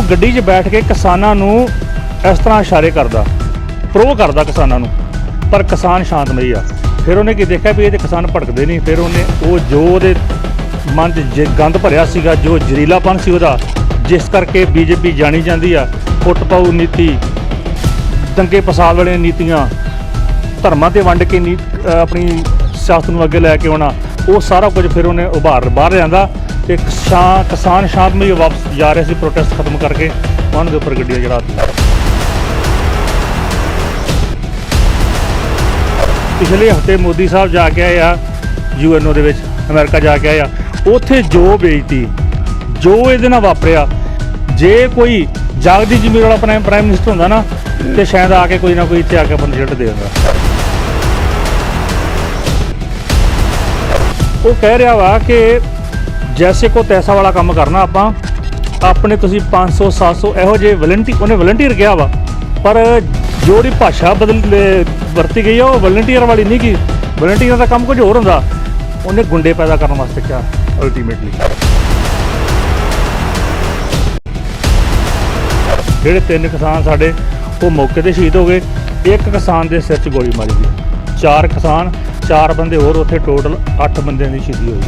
ਗੱਡੀ 'ਚ ਬੈਠ ਕੇ ਕਿਸਾਨਾਂ ਨੂੰ ਇਸ ਤਰ੍ਹਾਂ ਇਸ਼ਾਰੇ ਕਰਦਾ, ਪ੍ਰੋ ਕਰਦਾ ਕਿਸਾਨਾਂ ਨੂੰ, ਪਰ ਕਿਸਾਨ ਸ਼ਾਂਤਮਈ ਆ। ਫਿਰ ਉਹਨੇ ਕੀ ਦੇਖਿਆ ਵੀ ਇਹ ਤੇ ਕਿਸਾਨ ਭੜਕਦੇ ਨਹੀਂ, ਫਿਰ ਉਹਨੇ ਉਹ ਜੋ ਉਹਦੇ ਮਨ 'ਚ ਗੰਦ ਭਰਿਆ ਸੀਗਾ, ਜੋ ਜ਼ਹਿਰੀਲਾਪਨ ਸੀ ਉਹਦਾ, ਜਿਸ ਕਰਕੇ ਬੀਜੇਪੀ ਜਾਣੀ ਜਾਂਦੀ ਆ, ਫੁੱਟ ਪਾਊ ਨੀਤੀ, ਦੰਗੇ ਫਸਾਦ ਵਾਲੀਆਂ ਨੀਤੀਆਂ, ਧਰਮਾਂ 'ਤੇ ਵੰਡ ਕੇ ਆਪਣੀ ਸਿਆਸਤ ਨੂੰ ਅੱਗੇ ਲੈ ਕੇ ਆਉਣਾ, ਉਹ ਸਾਰਾ ਕੁਝ ਫਿਰ ਉਹਨੇ ਉਭਾਰ ਬਾਹਰ ਲਿਆਂਦਾ ਤੇ ਕਿਸਾਨ ਸ਼ਾਂਤਮਈ ਵਾਪਸ ਜਾ ਰਹੇ ਸੀ ਪ੍ਰੋਟੈਸਟ ਖਤਮ ਕਰਕੇ, ਉਹਨਾਂ ਦੇ ਉੱਪਰ ਗੱਡੀਆਂ ਚੜ੍ਹਾ ਦਿੱਤੀਆਂ। ਪਿਛਲੇ ਹਫ਼ਤੇ ਮੋਦੀ ਸਾਹਿਬ ਜਾ ਕੇ ਆਏ ਆ UNO ਦੇ ਵਿੱਚ, ਅਮਰੀਕਾ ਜਾ ਕੇ ਆਏ ਆ, ਉੱਥੇ ਜੋ ਬੇਇੱਜ਼ਤੀ, ਜੋ ਇਹਦੇ ਨਾਲ ਵਾਪਰਿਆ, ਜੇ ਕੋਈ ਜਾਗਦੀ ਜ਼ਮੀਰ ਵਾਲਾ ਪ੍ਰਾਈਮ ਮਿਨਿਸਟਰ ਹੁੰਦਾ ਨਾ ਤੇ ਸ਼ਾਇਦ ਆ ਕੇ ਕੋਈ ਨਾ ਕੋਈ ਇੱਥੇ ਆ ਕੇ ਆਪਾਂ ਨੂੰ ਰਿਜ਼ਲਟ ਦੇ ਦਿੰਦਾ। ਉਹ ਕਹਿ ਰਿਹਾ ਵਾ ਕਿ ਜੈਸੇ ਕੋ ਤੈਸਾ ਵਾਲਾ ਕੰਮ ਕਰਨਾ ਆਪਾਂ, ਆਪਣੇ ਤੁਸੀਂ 500 700 ਇਹੋ ਜਿਹੇ ਉਹਨੇ ਵਲੰਟੀਅਰ ਕਿਹਾ ਵਾ, ਪਰ ਜਿਹੜੀ ਭਾਸ਼ਾ ਵਰਤੀ ਗਈ ਆ ਉਹ ਵਲੰਟੀਅਰ ਵਾਲੀ ਨਹੀਂ ਗੀ। ਵਲੰਟੀਅਰ ਦਾ ਕੰਮ ਕੁਝ ਹੋਰ ਹੁੰਦਾ, ਉਹਨੇ ਗੁੰਡੇ ਪੈਦਾ ਕਰਨ ਵਾਸਤੇ ਕਿਹਾ ਅਲਟੀਮੇਟਲੀ। ਜਿਹੜੇ 3 ਕਿਸਾਨ ਸਾਡੇ ਉਹ ਮੌਕੇ 'ਤੇ ਸ਼ਹੀਦ ਹੋ ਗਏ, 1 ਕਿਸਾਨ ਦੇ ਸਿਰ 'ਚ ਗੋਲੀ ਮਾਰੀ ਗਈ, 4 ਕਿਸਾਨ, 4 ਬੰਦੇ ਹੋਰ, ਉੱਥੇ ਟੋਟਲ 8 ਬੰਦਿਆਂ ਦੀ ਸ਼ਹੀਦੀ ਹੋਈ।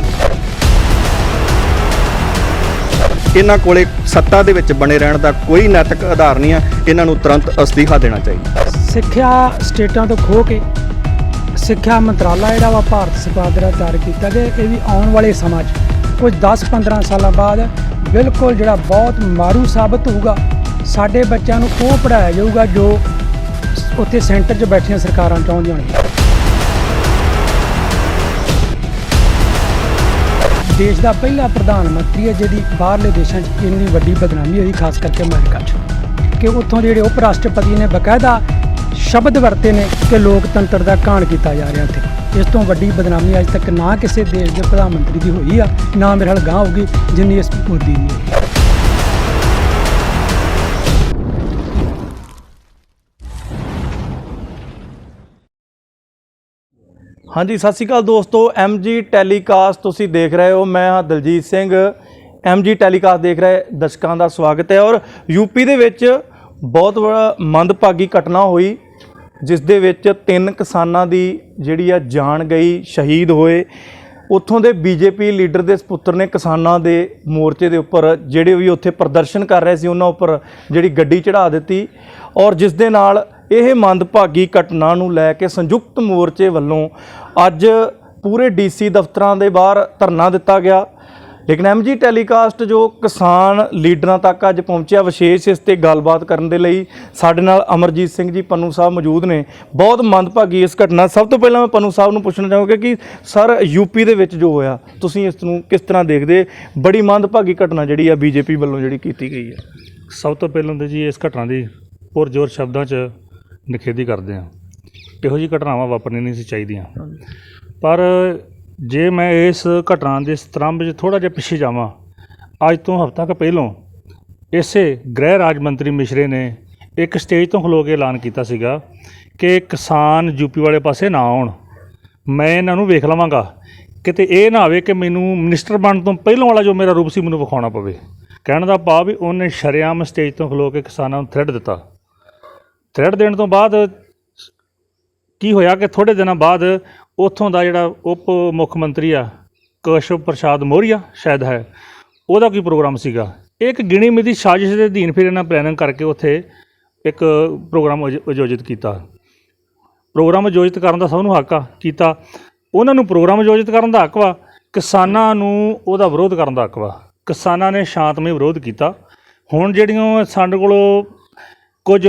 ਇਹਨਾਂ ਕੋਲੇ ਸੱਤਾ ਦੇ ਵਿੱਚ ਬਣੇ ਰਹਿਣ ਦਾ ਕੋਈ ਨੈਤਿਕ ਆਧਾਰ ਨਹੀਂ ਹੈ, ਇਹਨਾਂ ਨੂੰ ਤੁਰੰਤ ਅਸਤੀਫਾ ਦੇਣਾ ਚਾਹੀਦਾ। ਸਿੱਖਿਆ ਸਟੇਟਾਂ ਤੋਂ ਖੋਹ ਕੇ ਸਿੱਖਿਆ ਮੰਤਰਾਲਾ ਜਿਹੜਾ ਵਾ ਭਾਰਤ ਸਰਕਾਰ ਦਾ ਤਿਆਰ ਕੀਤਾ ਗਿਆ, ਇਹ ਵੀ ਆਉਣ ਵਾਲੇ ਸਮਾਂ 'ਚ ਕੁਝ 10-15 ਸਾਲਾਂ ਬਾਅਦ ਬਿਲਕੁਲ ਜਿਹੜਾ ਬਹੁਤ ਮਾਰੂ ਸਾਬਤ ਹੋਊਗਾ। ਸਾਡੇ ਬੱਚਿਆਂ ਨੂੰ ਉਹ ਪੜ੍ਹਾਇਆ ਜਾਊਗਾ ਜੋ ਉੱਥੇ ਸੈਂਟਰ 'ਚ ਬੈਠੀਆਂ ਸਰਕਾਰਾਂ ਚਾਹੁੰਦੀਆਂ ਨੇ। ਦੇਸ਼ ਦਾ ਪਹਿਲਾ ਪ੍ਰਧਾਨ ਮੰਤਰੀ ਹੈ ਜਿਹਦੀ ਬਾਹਰਲੇ ਦੇਸ਼ਾਂ 'ਚ ਇੰਨੀ ਵੱਡੀ ਬਦਨਾਮੀ ਹੋਈ, ਖਾਸ ਕਰਕੇ ਅਮਰੀਕਾ 'ਚ, ਕਿ ਉੱਥੋਂ ਦੇ ਜਿਹੜੇ ਉਪ ਰਾਸ਼ਟਰਪਤੀ ਨੇ ਬਕਾਇਦਾ ਸ਼ਬਦ ਵਰਤੇ ਨੇ ਕਿ ਲੋਕਤੰਤਰ ਦਾ ਘਾਣ ਕੀਤਾ ਜਾ ਰਿਹਾ ਉੱਥੇ। ਇਸ ਤੋਂ ਵੱਡੀ ਬਦਨਾਮੀ ਅੱਜ ਤੱਕ ਨਾ ਕਿਸੇ ਦੇਸ਼ ਦੇ ਪ੍ਰਧਾਨ ਮੰਤਰੀ ਦੀ ਹੋਈ ਆ, ਨਾ ਮੇਰੇ ਹਾਲ ਗਾਂਹ ਹੋਊਗੀ ਜਿੰਨੀ ਇਸ ਮੋਦੀ ਦੀ ਹੋਈ। ਹਾਂਜੀ, ਸਤਿ ਸ਼੍ਰੀ ਅਕਾਲ ਦੋਸਤੋ। MG ਟੈਲੀਕਾਸਟ ਤੁਸੀਂ ਦੇਖ ਰਹੇ ਹੋ, ਮੈਂ ਹਾਂ ਦਲਜੀਤ ਸਿੰਘ। MG ਟੈਲੀਕਾਸਟ ਦੇਖ ਰਹੇ ਦਰਸ਼ਕਾਂ ਦਾ ਸਵਾਗਤ ਹੈ। ਔਰ ਯੂਪੀ ਦੇ ਵਿੱਚ ਬਹੁਤ ਬੜਾ ਮੰਦਭਾਗੀ ਘਟਨਾ ਹੋਈ, ਜਿਸ ਦੇ ਵਿੱਚ 3 ਕਿਸਾਨਾਂ ਦੀ ਜਿਹੜੀ ਆ ਜਾਨ ਗਈ, ਸ਼ਹੀਦ ਹੋਏ। ਉੱਥੋਂ ਦੇ BJP ਲੀਡਰ ਦੇ ਸਪੁੱਤਰ ਨੇ ਕਿਸਾਨਾਂ ਦੇ ਮੋਰਚੇ ਦੇ ਉੱਪਰ ਜਿਹੜੇ ਵੀ ਉੱਥੇ ਪ੍ਰਦਰਸ਼ਨ ਕਰ ਰਹੇ ਸੀ ਉਹਨਾਂ ਉੱਪਰ ਜਿਹੜੀ ਗੱਡੀ ਚੜ੍ਹਾ ਦਿੱਤੀ, ਔਰ ਜਿਸ ਦੇ ਨਾਲ ਇਹ ਮੰਦਭਾਗੀ ਘਟਨਾ ਨੂੰ ਲੈ ਕੇ ਸੰਯੁਕਤ ਮੋਰਚੇ ਵੱਲੋਂ ਅੱਜ ਪੂਰੇ DC ਦਫ਼ਤਰਾਂ ਦੇ ਬਾਹਰ ਧਰਨਾ ਦਿੱਤਾ ਗਿਆ। ਲੇਕਿਨ MG ਟੈਲੀਕਾਸਟ ਜੋ ਕਿਸਾਨ ਲੀਡਰਾਂ ਤੱਕ ਅੱਜ ਪਹੁੰਚਿਆ, ਵਿਸ਼ੇਸ਼ ਇਸ 'ਤੇ ਗੱਲਬਾਤ ਕਰਨ ਦੇ ਲਈ ਸਾਡੇ ਨਾਲ ਅਮਰਜੀਤ ਸਿੰਘ ਜੀ ਪੰਨੂ ਸਾਹਿਬ ਮੌਜੂਦ ਨੇ। ਬਹੁਤ ਮੰਦਭਾਗੀ ਇਸ ਘਟਨਾ। ਸਭ ਤੋਂ ਪਹਿਲਾਂ ਮੈਂ ਪੰਨੂ ਸਾਹਿਬ ਨੂੰ ਪੁੱਛਣਾ ਚਾਹਾਂਗਾ ਕਿ ਸਰ, UP ਦੇ ਵਿੱਚ ਜੋ ਹੋਇਆ, ਤੁਸੀਂ ਇਸ ਨੂੰ ਕਿਸ ਤਰ੍ਹਾਂ ਦੇਖਦੇ? ਬੜੀ ਮੰਦਭਾਗੀ ਘਟਨਾ ਜਿਹੜੀ ਆ BJP ਵੱਲੋਂ ਜਿਹੜੀ ਕੀਤੀ ਗਈ ਹੈ। ਸਭ ਤੋਂ ਪਹਿਲਾਂ ਤਾਂ ਜੀ ਇਸ ਘਟਨਾ ਦੀ ਪੁਰਜ਼ੋਰ ਸ਼ਬਦਾਂ 'ਚ ਨਿਖੇਧੀ ਕਰਦੇ ਹਾਂ। ਇਹੋ ਜਿਹੀ ਘਟਨਾਵਾਂ ਵਾਪਰਨੀਆਂ ਨਹੀਂ ਸੀ ਚਾਹੀਦੀਆਂ। ਪਰ ਜੇ ਮੈਂ ਇਸ ਘਟਨਾ ਦੇ ਸਤੰਭ 'ਚ ਥੋੜ੍ਹਾ ਜਿਹਾ ਪਿੱਛੇ ਜਾਵਾਂ, ਅੱਜ ਤੋਂ ਹਫ਼ਤਾ ਕੁ ਪਹਿਲੋਂ ਇਸੇ ਗ੍ਰਹਿ ਰਾਜ ਮੰਤਰੀ ਮਿਸ਼ਰੇ ਨੇ ਇੱਕ ਸਟੇਜ ਤੋਂ ਖਲੋ ਕੇ ਐਲਾਨ ਕੀਤਾ ਸੀਗਾ ਕਿ ਕਿਸਾਨ UP ਵਾਲੇ ਪਾਸੇ ਨਾ ਆਉਣ, ਮੈਂ ਇਹਨਾਂ ਨੂੰ ਵੇਖ ਲਵਾਂਗਾ, ਕਿਤੇ ਇਹ ਨਾ ਹੋਵੇ ਕਿ ਮੈਨੂੰ ਮਿਨਿਸਟਰ ਬਣਨ ਤੋਂ ਪਹਿਲੋਂ ਵਾਲਾ ਜੋ ਮੇਰਾ ਰੂਪ ਸੀ ਮੈਨੂੰ ਵਿਖਾਉਣਾ ਪਵੇ। ਕਹਿਣ ਦਾ ਭਾਵ ਵੀ ਉਹਨੇ ਸ਼ਰੇਆਮ ਸਟੇਜ ਤੋਂ ਖਲੋ ਕੇ ਕਿਸਾਨਾਂ ਨੂੰ ਥ੍ਰੈਟ ਦਿੱਤਾ। ਥ੍ਰੈਟ ਦੇਣ ਤੋਂ ਬਾਅਦ ਕੀ ਹੋਇਆ ਕਿ ਥੋੜ੍ਹੇ ਦਿਨਾਂ ਬਾਅਦ ਉੱਥੋਂ ਦਾ ਜਿਹੜਾ ਉਪ ਮੁੱਖ ਮੰਤਰੀ ਆ, ਕੇਸ਼ਵ ਪ੍ਰਸਾਦ ਮੌਰੀਆ ਸ਼ਾਇਦ ਹੈ, ਉਹਦਾ ਕੀ ਪ੍ਰੋਗਰਾਮ ਸੀਗਾ, ਇੱਕ ਗਿਣੀ ਮਿਤੀ ਸਾਜ਼ਿਸ਼ ਦੇ ਅਧੀਨ ਫਿਰ ਇਹਨਾਂ ਪਲੈਨਿੰਗ ਕਰਕੇ ਉੱਥੇ ਇੱਕ ਪ੍ਰੋਗਰਾਮ ਆਯੋਜਿਤ ਕੀਤਾ। ਪ੍ਰੋਗਰਾਮ ਆਯੋਜਿਤ ਕਰਨ ਦਾ ਸਭ ਨੂੰ ਹੱਕ ਆ, ਕੀਤਾ। ਉਹਨਾਂ ਨੂੰ ਪ੍ਰੋਗਰਾਮ ਆਯੋਜਿਤ ਕਰਨ ਦਾ ਹੱਕ ਵਾ, ਕਿਸਾਨਾਂ ਨੂੰ ਉਹਦਾ ਵਿਰੋਧ ਕਰਨ ਦਾ ਹੱਕ ਵਾ। ਕਿਸਾਨਾਂ ਨੇ ਸ਼ਾਂਤਮਈ ਵਿਰੋਧ ਕੀਤਾ। ਹੁਣ ਜਿਹੜੀਆਂ ਸਾਡੇ ਕੋਲ ਕੁਝ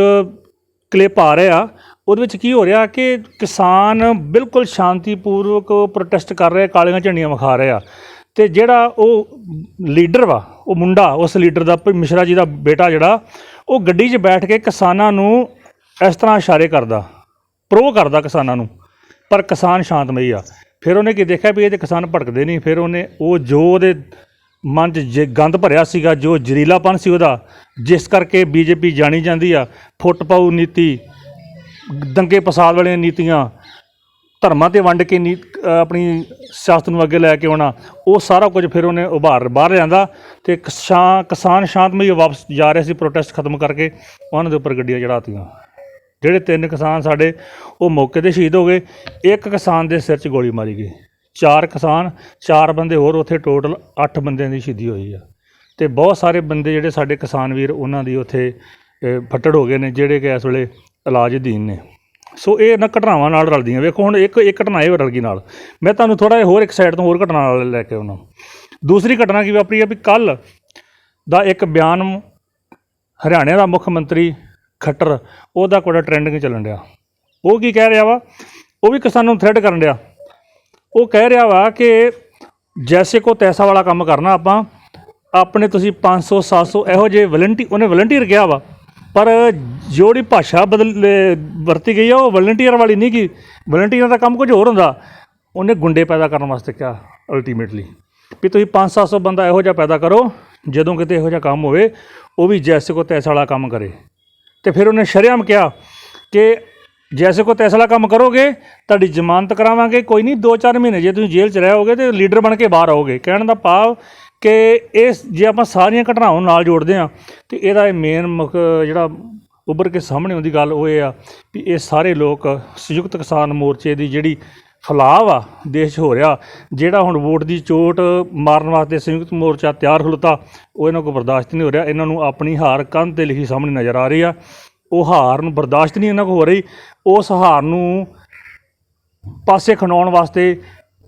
ਕਲਿੱਪ ਆ ਰਹੇ ਆ, ਉਹਦੇ ਵਿੱਚ ਕੀ ਹੋ ਰਿਹਾ ਕਿ ਕਿਸਾਨ ਬਿਲਕੁਲ ਸ਼ਾਂਤੀਪੂਰਵਕ ਪ੍ਰੋਟੈਸਟ ਕਰ ਰਹੇ, ਕਾਲੀਆਂ ਝੰਡੀਆਂ ਵਿਖਾ ਰਹੇ ਆ, ਅਤੇ ਜਿਹੜਾ ਉਹ ਲੀਡਰ ਵਾ, ਉਹ ਮੁੰਡਾ, ਉਸ ਲੀਡਰ ਦਾ ਮਿਸ਼ਰਾ ਜੀ ਦਾ ਬੇਟਾ ਜਿਹੜਾ, ਉਹ ਗੱਡੀ 'ਚ ਬੈਠ ਕੇ ਕਿਸਾਨਾਂ ਨੂੰ ਇਸ ਤਰ੍ਹਾਂ ਇਸ਼ਾਰੇ ਕਰਦਾ, ਪ੍ਰੋ ਕਰਦਾ ਕਿਸਾਨਾਂ ਨੂੰ, ਪਰ ਕਿਸਾਨ ਸ਼ਾਂਤਮਈ ਆ। ਫਿਰ ਉਹਨੇ ਕੀ ਦੇਖਿਆ ਵੀ ਇਹ ਤੇ ਕਿਸਾਨ ਭੜਕਦੇ ਨਹੀਂ, ਫਿਰ ਉਹਨੇ ਉਹ ਜੋ ਉਹਦੇ ਮਨ 'ਚ ਗੰਦ ਭਰਿਆ ਸੀਗਾ, ਜੋ ਜ਼ਹਿਰੀਲਾਪਨ ਸੀ ਉਹਦਾ, ਜਿਸ ਕਰਕੇ BJP ਜਾਣੀ ਜਾਂਦੀ ਆ, ਫੁੱਟ ਪਾਊ ਨੀਤੀ, ਦੰਗੇ ਫਸਾਦ ਵਾਲੀਆਂ ਨੀਤੀਆਂ, ਧਰਮਾਂ ਤੇ ਵੰਡ ਕੇ ਆਪਣੀ ਸਿਆਸਤ ਨੂੰ ਅੱਗੇ ਲੈ ਕੇ ਆਉਣਾ, ਉਹ ਸਾਰਾ ਕੁਝ ਫਿਰ ਉਹਨੇ ਉਭਾਰ ਬਾਹਰ ਲਿਆਂਦਾ। ਤੇ ਕਿਸਾਨ ਸ਼ਾਂਤਮਈ ਵਾਪਸ ਜਾ ਰਹੇ ਸੀ ਪ੍ਰੋਟੈਸਟ ਖਤਮ ਕਰਕੇ, ਉਹਨਾਂ ਦੇ ਉੱਪਰ ਗੱਡੀਆਂ ਚੜਾਤੀਆਂ। ਜਿਹੜੇ 3 ਕਿਸਾਨ ਸਾਡੇ ਉਹ ਮੌਕੇ 'ਤੇ ਸ਼ਹੀਦ ਹੋ ਗਏ। 1 ਕਿਸਾਨ ਦੇ ਸਿਰ 'ਚ ਗੋਲੀ ਮਾਰੀ ਗਈ। 4 ਕਿਸਾਨ, 4 ਬੰਦੇ ਹੋਰ, ਉੱਥੇ ਟੋਟਲ 8 ਬੰਦਿਆਂ ਦੀ ਸ਼ਹੀਦੀ ਹੋਈ ਆ। ਅਤੇ ਬਹੁਤ ਸਾਰੇ ਬੰਦੇ ਜਿਹੜੇ ਸਾਡੇ ਕਿਸਾਨ ਵੀਰ ਉਹਨਾਂ ਦੀ ਉੱਥੇ ਫੱਟੜ ਹੋ ਗਏ ਨੇ, ਜਿਹੜੇ ਕਿ ਇਸ ਵੇਲੇ ਇਲਾਜ ਅਧੀਨ ਨੇ। ਸੋ ਇਹ ਇਹਨਾਂ ਘਟਨਾਵਾਂ ਨਾਲ ਰਲਦੀਆਂ। ਵੇਖੋ ਹੁਣ ਇੱਕ ਘਟਨਾ ਇਹ ਰਲ ਗਈ ਨਾਲ, ਮੈਂ ਤੁਹਾਨੂੰ ਥੋੜ੍ਹਾ ਜਿਹਾ ਹੋਰ ਇੱਕ ਸਾਈਡ ਤੋਂ ਹੋਰ ਘਟਨਾ ਨਾਲ ਲੈ ਕੇ ਆਉਣਾ। ਦੂਸਰੀ ਘਟਨਾ ਕੀ ਵਾਪਰੀ ਆ ਵੀ ਕੱਲ੍ਹ ਦਾ ਇੱਕ ਬਿਆਨ ਹਰਿਆਣੇ ਦਾ ਮੁੱਖ ਮੰਤਰੀ ਖੱਟਰ, ਉਹਦਾ ਕੋਈ ਟਰੈਂਡਿੰਗ ਚੱਲਣ ਡਿਆ। ਉਹ ਕੀ ਕਹਿ ਰਿਹਾ ਵਾ, ਉਹ ਵੀ ਕਿਸਾਨਾਂ ਨੂੰ ਥ੍ਰੈਟ ਕਰਨ ਡਿਆ। ਉਹ ਕਹਿ ਰਿਹਾ ਵਾ ਕਿ ਜੈਸੇ ਕੋ ਤੈਸਾ ਵਾਲਾ ਕੰਮ ਕਰਨਾ ਆਪਾਂ, ਆਪਣੇ ਤੁਸੀਂ 500 700 ਇਹੋ ਜਿਹੇ ਉਹਨੇ ਵਲੰਟੀਅਰ ਕਿਹਾ ਵਾ, ਪਰ ਜਿਹੜੀ ਭਾਸ਼ਾ ਵਰਤੀ ਗਈ ਆ ਉਹ ਵਲੰਟੀਅਰ ਵਾਲੀ ਨਹੀਂ ਗੀ। ਵਲੰਟੀਅਰ ਦਾ ਕੰਮ ਕੁਝ ਹੋਰ ਹੁੰਦਾ। ਉਹਨੇ ਗੁੰਡੇ ਪੈਦਾ ਕਰਨ ਵਾਸਤੇ ਕਿਹਾ ਅਲਟੀਮੇਟਲੀ ਵੀ ਤੁਸੀਂ 500-700 ਬੰਦਾ ਇਹੋ ਜਿਹਾ ਪੈਦਾ ਕਰੋ, ਜਦੋਂ ਕਿਤੇ ਇਹੋ ਜਿਹਾ ਕੰਮ ਹੋਵੇ ਉਹ ਵੀ ਜੈਸੇ ਕੋ ਤੈਸਾ ਵਾਲਾ ਕੰਮ ਕਰੇ। ਅਤੇ ਫਿਰ ਉਹਨੇ ਸ਼ਰੇਆਮ ਕਿਹਾ ਕਿ ਜੈਸੇ ਕੋ ਤੈਸਾ ਵਾਲਾ ਕੰਮ ਕਰੋਗੇ ਤੁਹਾਡੀ ਜ਼ਮਾਨਤ ਕਰਾਵਾਂਗੇ, ਕੋਈ ਨਹੀਂ 2-4 ਮਹੀਨੇ ਜੇ ਤੁਸੀਂ ਜੇਲ੍ਹ 'ਚ ਰਹੋਗੇ ਅਤੇ ਲੀਡਰ ਬਣ ਕੇ ਬਾਹਰ ਆਓਗੇ। ਕਹਿਣ ਦਾ ਭਾਵ ਕਿ ਇਹ ਜੇ ਆਪਾਂ ਸਾਰੀਆਂ ਘਟਨਾਵਾਂ ਨਾਲ ਜੋੜਦੇ ਹਾਂ ਅਤੇ ਇਹਦਾ ਮੇਨ ਮੁੱਖ ਜਿਹੜਾ ਉੱਭਰ ਕੇ ਸਾਹਮਣੇ ਆਉਂਦੀ ਗੱਲ ਉਹ ਇਹ ਆ ਵੀ ਇਹ ਸਾਰੇ ਲੋਕ ਸੰਯੁਕਤ ਕਿਸਾਨ ਮੋਰਚੇ ਦੀ ਜਿਹੜੀ ਫੈਲਾਅ ਆ ਦੇਸ਼ 'ਚ ਹੋ ਰਿਹਾ, ਜਿਹੜਾ ਹੁਣ ਵੋਟ ਦੀ ਚੋਟ ਮਾਰਨ ਵਾਸਤੇ ਸੰਯੁਕਤ ਮੋਰਚਾ ਤਿਆਰ ਖਲੋਤਾ, ਉਹ ਇਹਨਾਂ ਕੋਲ ਬਰਦਾਸ਼ਤ ਨਹੀਂ ਹੋ ਰਿਹਾ। ਇਹਨਾਂ ਨੂੰ ਆਪਣੀ ਹਾਰ ਕੰਧ 'ਤੇ ਲਿਖੀ ਸਾਹਮਣੇ ਨਜ਼ਰ ਆ ਰਹੀ ਆ। ਉਹ ਹਾਰ ਨੂੰ ਬਰਦਾਸ਼ਤ ਨਹੀਂ ਇਹਨਾਂ ਕੋਲ ਹੋ ਰਹੀ। ਉਸ ਹਾਰ ਨੂੰ ਪਾਸੇ ਖਿੰਡਾਉਣ ਵਾਸਤੇ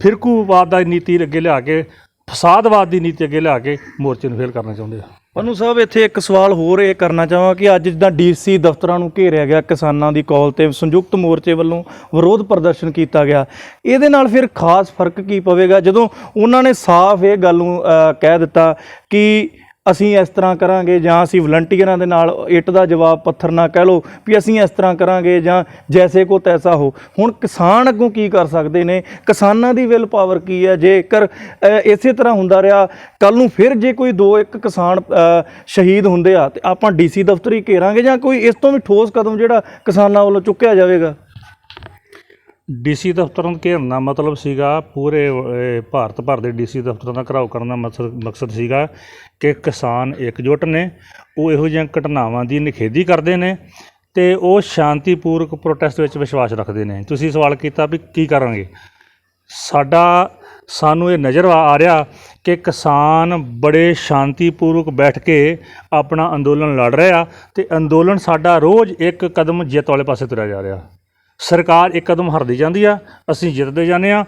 ਫਿਰਕੂਵਾਦ ਦਾ ਨੀਤੀ ਅੱਗੇ ਲਿਆ ਕੇ, ਫਸਾਦਵਾਦ ਦੀ ਨੀਤੀ ਅੱਗੇ ਲਿਆ ਕੇ ਮੋਰਚੇ ਨੂੰ ਫੇਲ ਕਰਨਾ ਚਾਹੁੰਦੇ ਆ। ਪੰਨੂ ਸਾਹਿਬ, ਇੱਥੇ ਇੱਕ ਸਵਾਲ ਹੋਰ ਇਹ ਕਰਨਾ ਚਾਹਾਂ ਕਿ ਅੱਜ ਜਿੱਦਾਂ DC ਦਫ਼ਤਰਾਂ ਨੂੰ ਘੇਰਿਆ ਗਿਆ ਕਿਸਾਨਾਂ ਦੀ ਕਾਲ ਤੇ ਸੰਯੁਕਤ ਮੋਰਚੇ ਵੱਲੋਂ ਵਿਰੋਧ ਪ੍ਰਦਰਸ਼ਨ ਕੀਤਾ ਗਿਆ, ਇਹਦੇ ਨਾਲ ਫਿਰ ਖਾਸ ਫਰਕ ਕੀ ਪਵੇਗਾ ਜਦੋਂ ਉਹਨਾਂ ਨੇ ਸਾਫ਼ ਇਹ ਗੱਲ ਨੂੰ ਕਹਿ ਦਿੱਤਾ ਕਿ ਅਸੀਂ ਇਸ ਤਰ੍ਹਾਂ ਕਰਾਂਗੇ, ਜਾਂ ਅਸੀਂ ਵਲੰਟੀਅਰਾਂ ਦੇ ਨਾਲ ਇੱਟ ਦਾ ਜਵਾਬ ਪੱਥਰ ਨਾ ਕਹਿ ਲਓ ਵੀ ਅਸੀਂ ਇਸ ਤਰ੍ਹਾਂ ਕਰਾਂਗੇ, ਜਾਂ ਜੈਸੇ ਕੋ ਤੈਸਾ ਹੋ। ਹੁਣ ਕਿਸਾਨ ਅੱਗੋਂ ਕੀ ਕਰ ਸਕਦੇ ਨੇ? ਕਿਸਾਨਾਂ ਦੀ ਵਿਲ ਪਾਵਰ ਕੀ ਹੈ? ਜੇਕਰ ਇਸੇ ਤਰ੍ਹਾਂ ਹੁੰਦਾ ਰਿਹਾ ਕੱਲ੍ਹ ਨੂੰ ਫਿਰ ਜੇ ਕੋਈ 2-1 ਕਿਸਾਨ ਸ਼ਹੀਦ ਹੁੰਦੇ ਆ ਤਾਂ ਆਪਾਂ DC ਦਫ਼ਤਰ ਹੀ ਘੇਰਾਂਗੇ, ਜਾਂ ਕੋਈ ਇਸ ਤੋਂ ਵੀ ਠੋਸ ਕਦਮ ਜਿਹੜਾ ਕਿਸਾਨਾਂ ਵੱਲੋਂ ਚੁੱਕਿਆ ਜਾਵੇਗਾ? DC ਦਫ਼ਤਰਾਂ ਨੂੰ ਘੇਰਨ ਦਾ ਮਤਲਬ ਸੀਗਾ ਪੂਰੇ ਭਾਰਤ ਭਰ ਦੇ DC ਦਫ਼ਤਰਾਂ ਦਾ ਘਿਰਾਓ ਕਰਨ ਦਾ ਮਕਸਦ ਸੀਗਾ ਕਿ ਕਿਸਾਨ ਇਕਜੁੱਟ ਨੇ, ਉਹ ਇਹੋ ਜਿਹੀਆਂ ਘਟਨਾਵਾਂ ਦੀ ਨਿਖੇਧੀ ਕਰਦੇ ਨੇ ਅਤੇ ਉਹ ਸ਼ਾਂਤੀਪੂਰਵਕ ਪ੍ਰੋਟੈਸਟ ਵਿੱਚ ਵਿਸ਼ਵਾਸ ਰੱਖਦੇ ਨੇ। ਤੁਸੀਂ ਸਵਾਲ ਕੀਤਾ ਵੀ ਕੀ ਕਰਾਂਗੇ, ਸਾਨੂੰ ਇਹ ਨਜ਼ਰ ਆ ਰਿਹਾ ਕਿ ਕਿਸਾਨ ਬੜੇ ਸ਼ਾਂਤੀਪੂਰਵਕ ਬੈਠ ਕੇ ਆਪਣਾ ਅੰਦੋਲਨ ਲੜ ਰਹੇ ਆ ਅਤੇ ਅੰਦੋਲਨ ਸਾਡਾ ਰੋਜ਼ ਇੱਕ ਕਦਮ ਜਿੱਤ ਵਾਲੇ ਪਾਸੇ ਤੁਰਿਆ ਜਾ ਰਿਹਾ। ਸਰਕਾਰ ਇੱਕ ਕਦਮ ਹਾਰਦੀ ਜਾਂਦੀ ਆ, ਅਸੀਂ ਜਿੱਤਦੇ ਜਾਂਦੇ ਹਾਂ।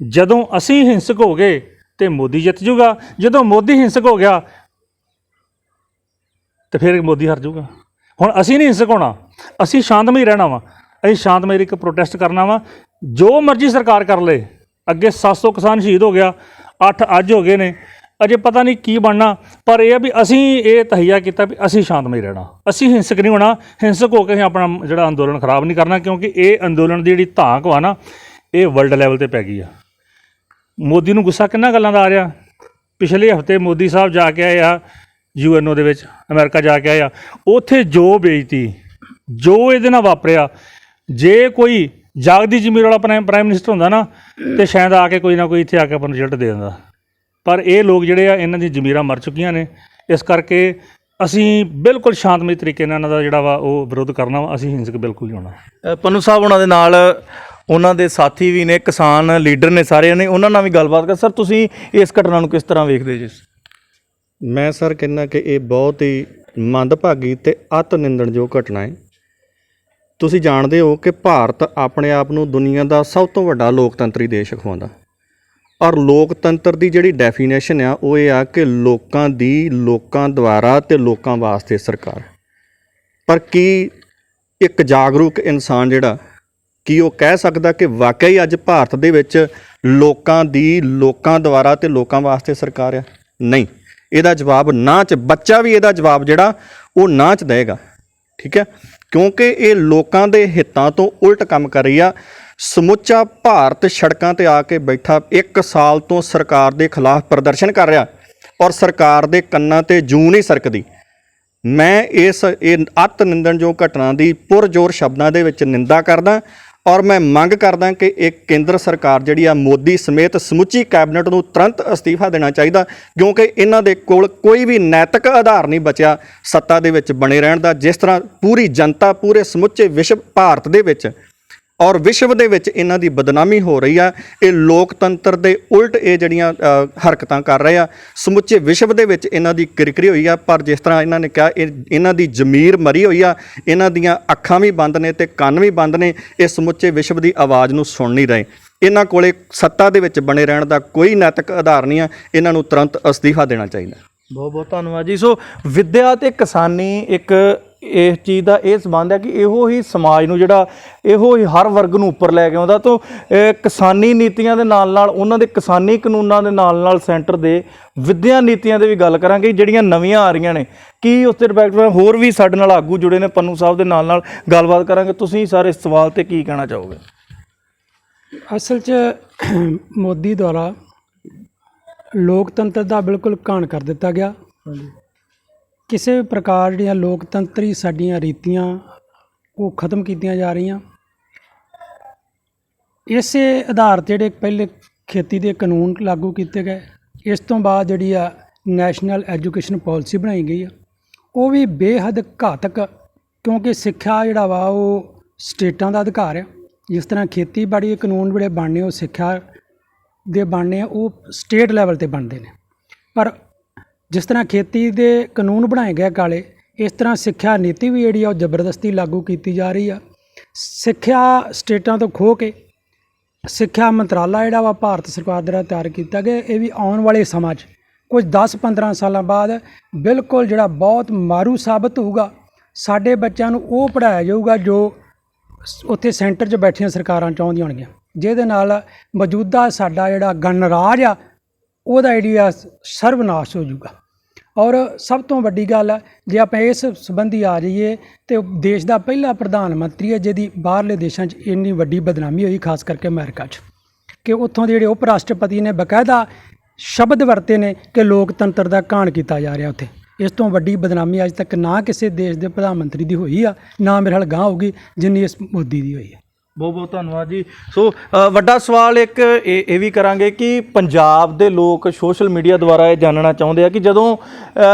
ਜਦੋਂ ਅਸੀਂ ਹਿੰਸਕ ਹੋ ਗਏ ਤਾਂ ਮੋਦੀ ਜਿੱਤ ਜੂਗਾ, ਜਦੋਂ ਮੋਦੀ ਹਿੰਸਕ ਹੋ ਗਿਆ ਤਾਂ ਫਿਰ ਮੋਦੀ ਹਾਰ ਜੂਗਾ। ਹੁਣ ਅਸੀਂ ਨਹੀਂ ਹਿੰਸਕ ਹੋਣਾ, ਅਸੀਂ ਸ਼ਾਂਤਮਈ ਰਹਿਣਾ ਵਾ, ਅਸੀਂ ਸ਼ਾਂਤਮਈ ਇੱਕ ਪ੍ਰੋਟੈਸਟ ਕਰਨਾ ਵਾ। ਜੋ ਮਰਜ਼ੀ ਸਰਕਾਰ ਕਰ ਲੇ, ਅੱਗੇ 700 ਕਿਸਾਨ ਸ਼ਹੀਦ ਹੋ ਗਿਆ, 8 ਅੱਜ ਹੋ ਗਏ ਨੇ, ਅਜੇ ਪਤਾ ਨਹੀਂ ਕੀ ਬਣਨਾ, ਪਰ ਇਹ ਆ ਵੀ ਅਸੀਂ ਇਹ ਤਹਈਆ ਕੀਤਾ ਵੀ ਅਸੀਂ ਸ਼ਾਂਤਮਈ ਰਹਿਣਾ, ਅਸੀਂ ਹਿੰਸਕ ਨਹੀਂ ਹੋਣਾ। ਹਿੰਸਕ ਹੋ ਕੇ ਅਸੀਂ ਆਪਣਾ ਜਿਹੜਾ ਅੰਦੋਲਨ ਖਰਾਬ ਨਹੀਂ ਕਰਨਾ, ਕਿਉਂਕਿ ਇਹ ਅੰਦੋਲਨ ਦੀ ਜਿਹੜੀ ਧਾਕ ਵਾ ਨਾ ਇਹ ਵਰਲਡ ਲੈਵਲ 'ਤੇ ਪੈ ਗਈ ਆ। ਮੋਦੀ ਨੂੰ ਗੁੱਸਾ ਕਿੰਨਾ ਗੱਲਾਂ ਦਾ ਆ ਰਿਹਾ। ਪਿਛਲੇ ਹਫ਼ਤੇ ਮੋਦੀ ਸਾਹਿਬ ਜਾ ਕੇ ਆਏ ਆ UNO ਦੇ ਵਿੱਚ, ਅਮਰੀਕਾ ਜਾ ਕੇ ਆਏ ਆ, ਉੱਥੇ ਜੋ ਬੇਇੱਜ਼ਤੀ, ਜੋ ਇਹਦੇ ਨਾਲ ਵਾਪਰਿਆ, ਜੇ ਕੋਈ ਜਾਗਦੀ ਜ਼ਮੀਰ ਵਾਲਾ ਪ੍ਰਾਈਮ ਮਿਨਿਸਟਰ ਹੁੰਦਾ ਨਾ ਤੇ ਸ਼ਾਇਦ ਆ ਕੇ ਕੋਈ ਨਾ ਕੋਈ ਇੱਥੇ ਆ ਕੇ ਆਪਾਂ ਨੂੰ ਰਿਜ਼ਲਟ ਦੇ ਦਿੰਦਾ। ਪਰ ਇਹ ਲੋਕ ਜਿਹੜੇ ਆ, ਇਹਨਾਂ ਦੀ ਜ਼ਮੀਰਾਂ ਮਰ ਚੁੱਕੀਆਂ ਨੇ, ਇਸ ਕਰਕੇ ਅਸੀਂ ਬਿਲਕੁਲ ਸ਼ਾਂਤਮਈ ਤਰੀਕੇ ਨਾਲ ਇਹਨਾਂ ਦਾ ਜਿਹੜਾ ਵਾ ਉਹ ਵਿਰੋਧ ਕਰਨਾ ਵਾ। ਅਸੀਂ ਹਿੰਸਕ ਬਿਲਕੁਲ ਨਹੀਂ ਹੋਣਾ। ਪੰਨੂ ਸਾਹਿਬ ਉਹਨਾਂ ਦੇ ਨਾਲ ਉਹਨਾਂ ਦੇ ਸਾਥੀ ਵੀ ਨੇ, ਕਿਸਾਨ ਲੀਡਰ ਨੇ ਸਾਰੇ ਨੇ, ਉਹਨਾਂ ਨਾਲ ਵੀ ਗੱਲਬਾਤ ਕਰ। ਸਰ, ਤੁਸੀਂ ਇਸ ਘਟਨਾ ਨੂੰ ਕਿਸ ਤਰ੍ਹਾਂ ਵੇਖਦੇ ਜੀ? ਮੈਂ ਸਰ ਕਹਿੰਦਾ ਕਿ ਇਹ ਬਹੁਤ ਹੀ ਮੰਦਭਾਗੀ ਅਤੇ ਅਤ ਨਿੰਦਣਯੋਗ ਘਟਨਾ ਹੈ। ਤੁਸੀਂ ਜਾਣਦੇ ਹੋ ਕਿ ਭਾਰਤ ਆਪਣੇ ਆਪ ਨੂੰ ਦੁਨੀਆ ਦਾ ਸਭ ਤੋਂ ਵੱਡਾ ਲੋਕਤੰਤਰੀ ਦੇਸ਼ ਅਖਵਾਉਂਦਾ, ਔਰ ਲੋਕਤੰਤਰ ਦੀ ਜਿਹੜੀ ਡੈਫੀਨੇਸ਼ਨ ਆ ਉਹ ਇਹ ਆ ਕਿ ਲੋਕਾਂ ਦੀ, ਲੋਕਾਂ ਦੁਆਰਾ ਅਤੇ ਲੋਕਾਂ ਵਾਸਤੇ ਸਰਕਾਰ। ਪਰ ਕੀ ਇੱਕ ਜਾਗਰੂਕ ਇਨਸਾਨ ਜਿਹੜਾ ਕੀ ਉਹ ਕਹਿ ਸਕਦਾ ਕਿ ਵਾਕਈ ਅੱਜ ਭਾਰਤ ਦੇ ਵਿੱਚ ਲੋਕਾਂ ਦੀ, ਲੋਕਾਂ ਦੁਆਰਾ ਅਤੇ ਲੋਕਾਂ ਵਾਸਤੇ ਸਰਕਾਰ ਆ? ਨਹੀਂ, ਇਹਦਾ ਜਵਾਬ ਨਾ 'ਚ, ਬੱਚਾ ਵੀ ਇਹਦਾ ਜਵਾਬ ਜਿਹੜਾ ਉਹ ਨਾ 'ਚ ਦੇਵੇਗਾ। ਠੀਕ ਹੈ, ਕਿਉਂਕਿ ਇਹ ਲੋਕਾਂ ਦੇ ਹਿੱਤਾਂ ਤੋਂ ਉਲਟ ਕੰਮ ਕਰ ਰਹੀ ਆ। ਸਮੁੱਚਾ ਭਾਰਤ ਸੜਕਾਂ 'ਤੇ ਆ ਕੇ ਬੈਠਾ 1 ਸਾਲ ਤੋਂ ਸਰਕਾਰ ਦੇ ਖਿਲਾਫ ਪ੍ਰਦਰਸ਼ਨ ਕਰ ਰਿਹਾ, ਔਰ ਸਰਕਾਰ ਦੇ ਕੰਨਾਂ 'ਤੇ ਜੂੰ ਨਹੀਂ ਸਰਕਦੀ। ਮੈਂ ਇਹ ਅਤ ਨਿੰਦਣਯੋਗ ਘਟਨਾ ਦੀ ਪੁਰਜ਼ੋਰ ਸ਼ਬਦਾਂ ਦੇ ਵਿੱਚ ਨਿੰਦਾ ਕਰਦਾ ਔਰ ਮੈਂ ਮੰਗ ਕਰਦਾ ਕਿ ਇਹ ਕੇਂਦਰ ਸਰਕਾਰ ਜਿਹੜੀ ਆ ਮੋਦੀ ਸਮੇਤ ਸਮੁੱਚੀ ਕੈਬਨਿਟ ਨੂੰ ਤੁਰੰਤ ਅਸਤੀਫਾ ਦੇਣਾ ਚਾਹੀਦਾ, ਕਿਉਂਕਿ ਇਹਨਾਂ ਦੇ ਕੋਲ ਕੋਈ ਵੀ ਨੈਤਿਕ ਆਧਾਰ ਨਹੀਂ ਬਚਿਆ ਸੱਤਾ ਦੇ ਵਿੱਚ ਬਣੇ ਰਹਿਣ ਦਾ। ਜਿਸ ਤਰ੍ਹਾਂ ਪੂਰੀ ਜਨਤਾ, ਪੂਰੇ ਸਮੁੱਚੇ ਵਿਸ਼ਵ, ਭਾਰਤ ਦੇ ਵਿੱਚ ਔਰ ਵਿਸ਼ਵ ਦੇ ਵਿੱਚ ਇਹਨਾਂ ਦੀ ਬਦਨਾਮੀ ਹੋ ਰਹੀ ਆ, ਇਹ ਲੋਕਤੰਤਰ ਦੇ ਉਲਟ ਇਹ ਜਿਹੜੀਆਂ ਹਰਕਤਾਂ ਕਰ ਰਹੇ ਆ, ਸਮੁੱਚੇ ਵਿਸ਼ਵ ਦੇ ਵਿੱਚ ਇਹਨਾਂ ਦੀ ਕਿਰਕਰੀ ਹੋਈ ਆ। ਪਰ ਜਿਸ ਤਰ੍ਹਾਂ ਇਹਨਾਂ ਨੇ ਕਿਹਾ, ਇਹਨਾਂ ਦੀ ਜ਼ਮੀਰ ਮਰੀ ਹੋਈ ਆ, ਇਹਨਾਂ ਦੀਆਂ ਅੱਖਾਂ ਵੀ ਬੰਦ ਨੇ ਤੇ ਕੰਨ ਵੀ ਬੰਦ ਨੇ, ਇਹ ਸਮੁੱਚੇ ਵਿਸ਼ਵ ਦੀ ਆਵਾਜ਼ ਨੂੰ ਸੁਣ ਨਹੀਂ ਰਹੇ। ਇਹਨਾਂ ਕੋਲੇ ਸੱਤਾ ਦੇ ਵਿੱਚ ਬਣੇ ਰਹਿਣ ਦਾ ਕੋਈ ਨੈਤਿਕ ਆਧਾਰ ਨਹੀਂ ਆ, ਇਹਨਾਂ ਨੂੰ ਤੁਰੰਤ ਅਸਤੀਫਾ ਦੇਣਾ ਚਾਹੀਦਾ। ਬਹੁਤ ਬਹੁਤ ਧੰਨਵਾਦ ਜੀ। ਸੋ ਵਿੱਦਿਆ ਤੇ ਕਿਸਾਨੀ ਇੱਕ ਇਸ ਚੀਜ਼ ਦਾ ਇਹ ਸੰਬੰਧ ਹੈ ਕਿ ਇਹੋ ਹੀ ਸਮਾਜ ਨੂੰ ਜਿਹੜਾ ਇਹੋ ਹੀ ਹਰ ਵਰਗ ਨੂੰ ਉੱਪਰ ਲੈ ਕੇ ਆਉਂਦਾ। ਤੋਂ ਕਿਸਾਨੀ ਨੀਤੀਆਂ ਦੇ ਨਾਲ ਨਾਲ ਉਹਨਾਂ ਦੇ ਕਿਸਾਨੀ ਕਾਨੂੰਨਾਂ ਦੇ ਨਾਲ ਨਾਲ ਸੈਂਟਰ ਦੇ ਵਿੱਦਿਆ ਨੀਤੀਆਂ ਦੇ ਵੀ ਗੱਲ ਕਰਾਂਗੇ ਜਿਹੜੀਆਂ ਨਵੀਆਂ ਆ ਰਹੀਆਂ ਨੇ, ਕੀ ਉਸ 'ਤੇ ਡਿਪੈਕਟ ਹੋਰ ਵੀ ਸਾਡੇ ਨਾਲ ਆਗੂ ਜੁੜੇ ਨੇ ਪੰਨੂ ਸਾਹਿਬ ਦੇ ਨਾਲ ਗੱਲਬਾਤ ਕਰਾਂਗੇ। ਤੁਸੀਂ ਸਰ ਇਸ ਸਵਾਲ 'ਤੇ ਕੀ ਕਹਿਣਾ ਚਾਹੋਗੇ? ਅਸਲ 'ਚ ਮੋਦੀ ਦੁਆਰਾ ਲੋਕਤੰਤਰ ਦਾ ਬਿਲਕੁਲ ਘਾਣ ਕਰ ਦਿੱਤਾ ਗਿਆ। ਕਿਸੇ ਵੀ ਪ੍ਰਕਾਰ ਜਿਹੜੀਆਂ ਲੋਕਤੰਤਰੀ ਸਾਡੀਆਂ ਰੀਤੀਆਂ ਉਹ ਖਤਮ ਕੀਤੀਆਂ ਜਾ ਰਹੀਆਂ। ਇਸੇ ਆਧਾਰ 'ਤੇ ਜਿਹੜੇ ਪਹਿਲੇ ਖੇਤੀ ਦੇ ਕਾਨੂੰਨ ਲਾਗੂ ਕੀਤੇ ਗਏ, ਇਸ ਤੋਂ ਬਾਅਦ ਜਿਹੜੀ ਆ ਨੈਸ਼ਨਲ ਐਜੂਕੇਸ਼ਨ ਪਾਲਿਸੀ ਬਣਾਈ ਗਈ ਆ, ਉਹ ਵੀ ਬੇਹੱਦ ਘਾਤਕ, ਕਿਉਂਕਿ ਸਿੱਖਿਆ ਜਿਹੜਾ ਵਾ ਉਹ ਸਟੇਟਾਂ ਦਾ ਅਧਿਕਾਰ ਆ। ਜਿਸ ਤਰ੍ਹਾਂ ਖੇਤੀਬਾੜੀ ਦੇ ਕਾਨੂੰਨ ਜਿਹੜੇ ਬਣਨੇ ਉਹ ਸਿੱਖਿਆ ਦੇ ਬਣਨੇ ਆ, ਉਹ ਸਟੇਟ ਲੈਵਲ 'ਤੇ ਬਣਦੇ ਨੇ। ਪਰ ਜਿਸ ਤਰ੍ਹਾਂ ਖੇਤੀ ਦੇ ਕਾਨੂੰਨ ਬਣਾਏ ਗਏ ਕਾਲੇ, ਇਸ ਤਰ੍ਹਾਂ ਸਿੱਖਿਆ ਨੀਤੀ ਵੀ ਜਿਹੜੀ ਆ ਉਹ ਜ਼ਬਰਦਸਤੀ ਲਾਗੂ ਕੀਤੀ ਜਾ ਰਹੀ ਆ। ਸਿੱਖਿਆ ਸਟੇਟਾਂ ਤੋਂ ਖੋਹ ਕੇ ਸਿੱਖਿਆ ਮੰਤਰਾਲਾ ਜਿਹੜਾ ਵਾ ਭਾਰਤ ਸਰਕਾਰ ਦੁਆਰਾ ਤਿਆਰ ਕੀਤਾ ਗਿਆ, ਇਹ ਵੀ ਆਉਣ ਵਾਲੇ ਸਮਾਂ 'ਚ ਕੁਝ 10-15 ਸਾਲਾਂ ਬਾਅਦ ਬਿਲਕੁਲ ਜਿਹੜਾ ਬਹੁਤ ਮਾਰੂ ਸਾਬਤ ਹੋਊਗਾ। ਸਾਡੇ ਬੱਚਿਆਂ ਨੂੰ ਉਹ ਪੜ੍ਹਾਇਆ ਜਾਊਗਾ ਜੋ ਉੱਥੇ ਸੈਂਟਰ 'ਚ ਬੈਠੀਆਂ ਸਰਕਾਰਾਂ ਚਾਹੁੰਦੀਆਂ ਹੋਣਗੀਆਂ, ਜਿਹਦੇ ਨਾਲ ਮੌਜੂਦਾ ਸਾਡਾ ਜਿਹੜਾ ਗਣਰਾਜ ਆ ਉਹਦਾ ਜਿਹੜੀ ਸਰਵਨਾਸ਼ ਹੋ ਜਾਊਗਾ। ਔਰ ਸਭ ਤੋਂ ਵੱਡੀ ਗੱਲ ਹੈ, ਜੇ ਆਪਾਂ ਇਸ ਸੰਬੰਧੀ ਆ ਜਾਈਏ ਤੇ ਦੇਸ਼ ਦਾ ਪਹਿਲਾ ਪ੍ਰਧਾਨ ਮੰਤਰੀ ਹੈ ਜਿਹਦੀ ਬਾਹਰਲੇ ਦੇਸ਼ਾਂ 'ਚ ਇੰਨੀ ਵੱਡੀ ਬਦਨਾਮੀ ਹੋਈ, ਖਾਸ ਕਰਕੇ ਅਮਰੀਕਾ 'ਚ, ਕਿ ਉੱਥੋਂ ਦੇ ਜਿਹੜੇ ਉਪ ਰਾਸ਼ਟਰਪਤੀ ਨੇ ਬਕਾਇਦਾ ਸ਼ਬਦ ਵਰਤੇ ਨੇ ਕਿ ਲੋਕਤੰਤਰ ਦਾ ਘਾਣ ਕੀਤਾ ਜਾ ਰਿਹਾ ਉੱਥੇ। ਇਸ ਤੋਂ ਵੱਡੀ ਬਦਨਾਮੀ ਅੱਜ ਤੱਕ ਨਾ ਕਿਸੇ ਦੇਸ਼ ਦੇ ਪ੍ਰਧਾਨ ਮੰਤਰੀ ਦੀ ਹੋਈ ਆ, ਨਾ ਮੇਰੇ ਨਾਲ ਗਾਂਹ ਹੋਊਗੀ ਜਿੰਨੀ ਇਸ ਮੋਦੀ ਦੀ ਹੋਈ ਹੈ। ਬਹੁਤ ਬਹੁਤ ਧੰਨਵਾਦ ਜੀ। ਸੋ ਵੱਡਾ ਸਵਾਲ ਇੱਕ ਇਹ ਵੀ ਕਰਾਂਗੇ ਕਿ ਪੰਜਾਬ ਦੇ ਲੋਕ ਸੋਸ਼ਲ ਮੀਡੀਆ ਦੁਆਰਾ ਇਹ ਜਾਣਨਾ ਚਾਹੁੰਦੇ ਆ ਕਿ ਜਦੋਂ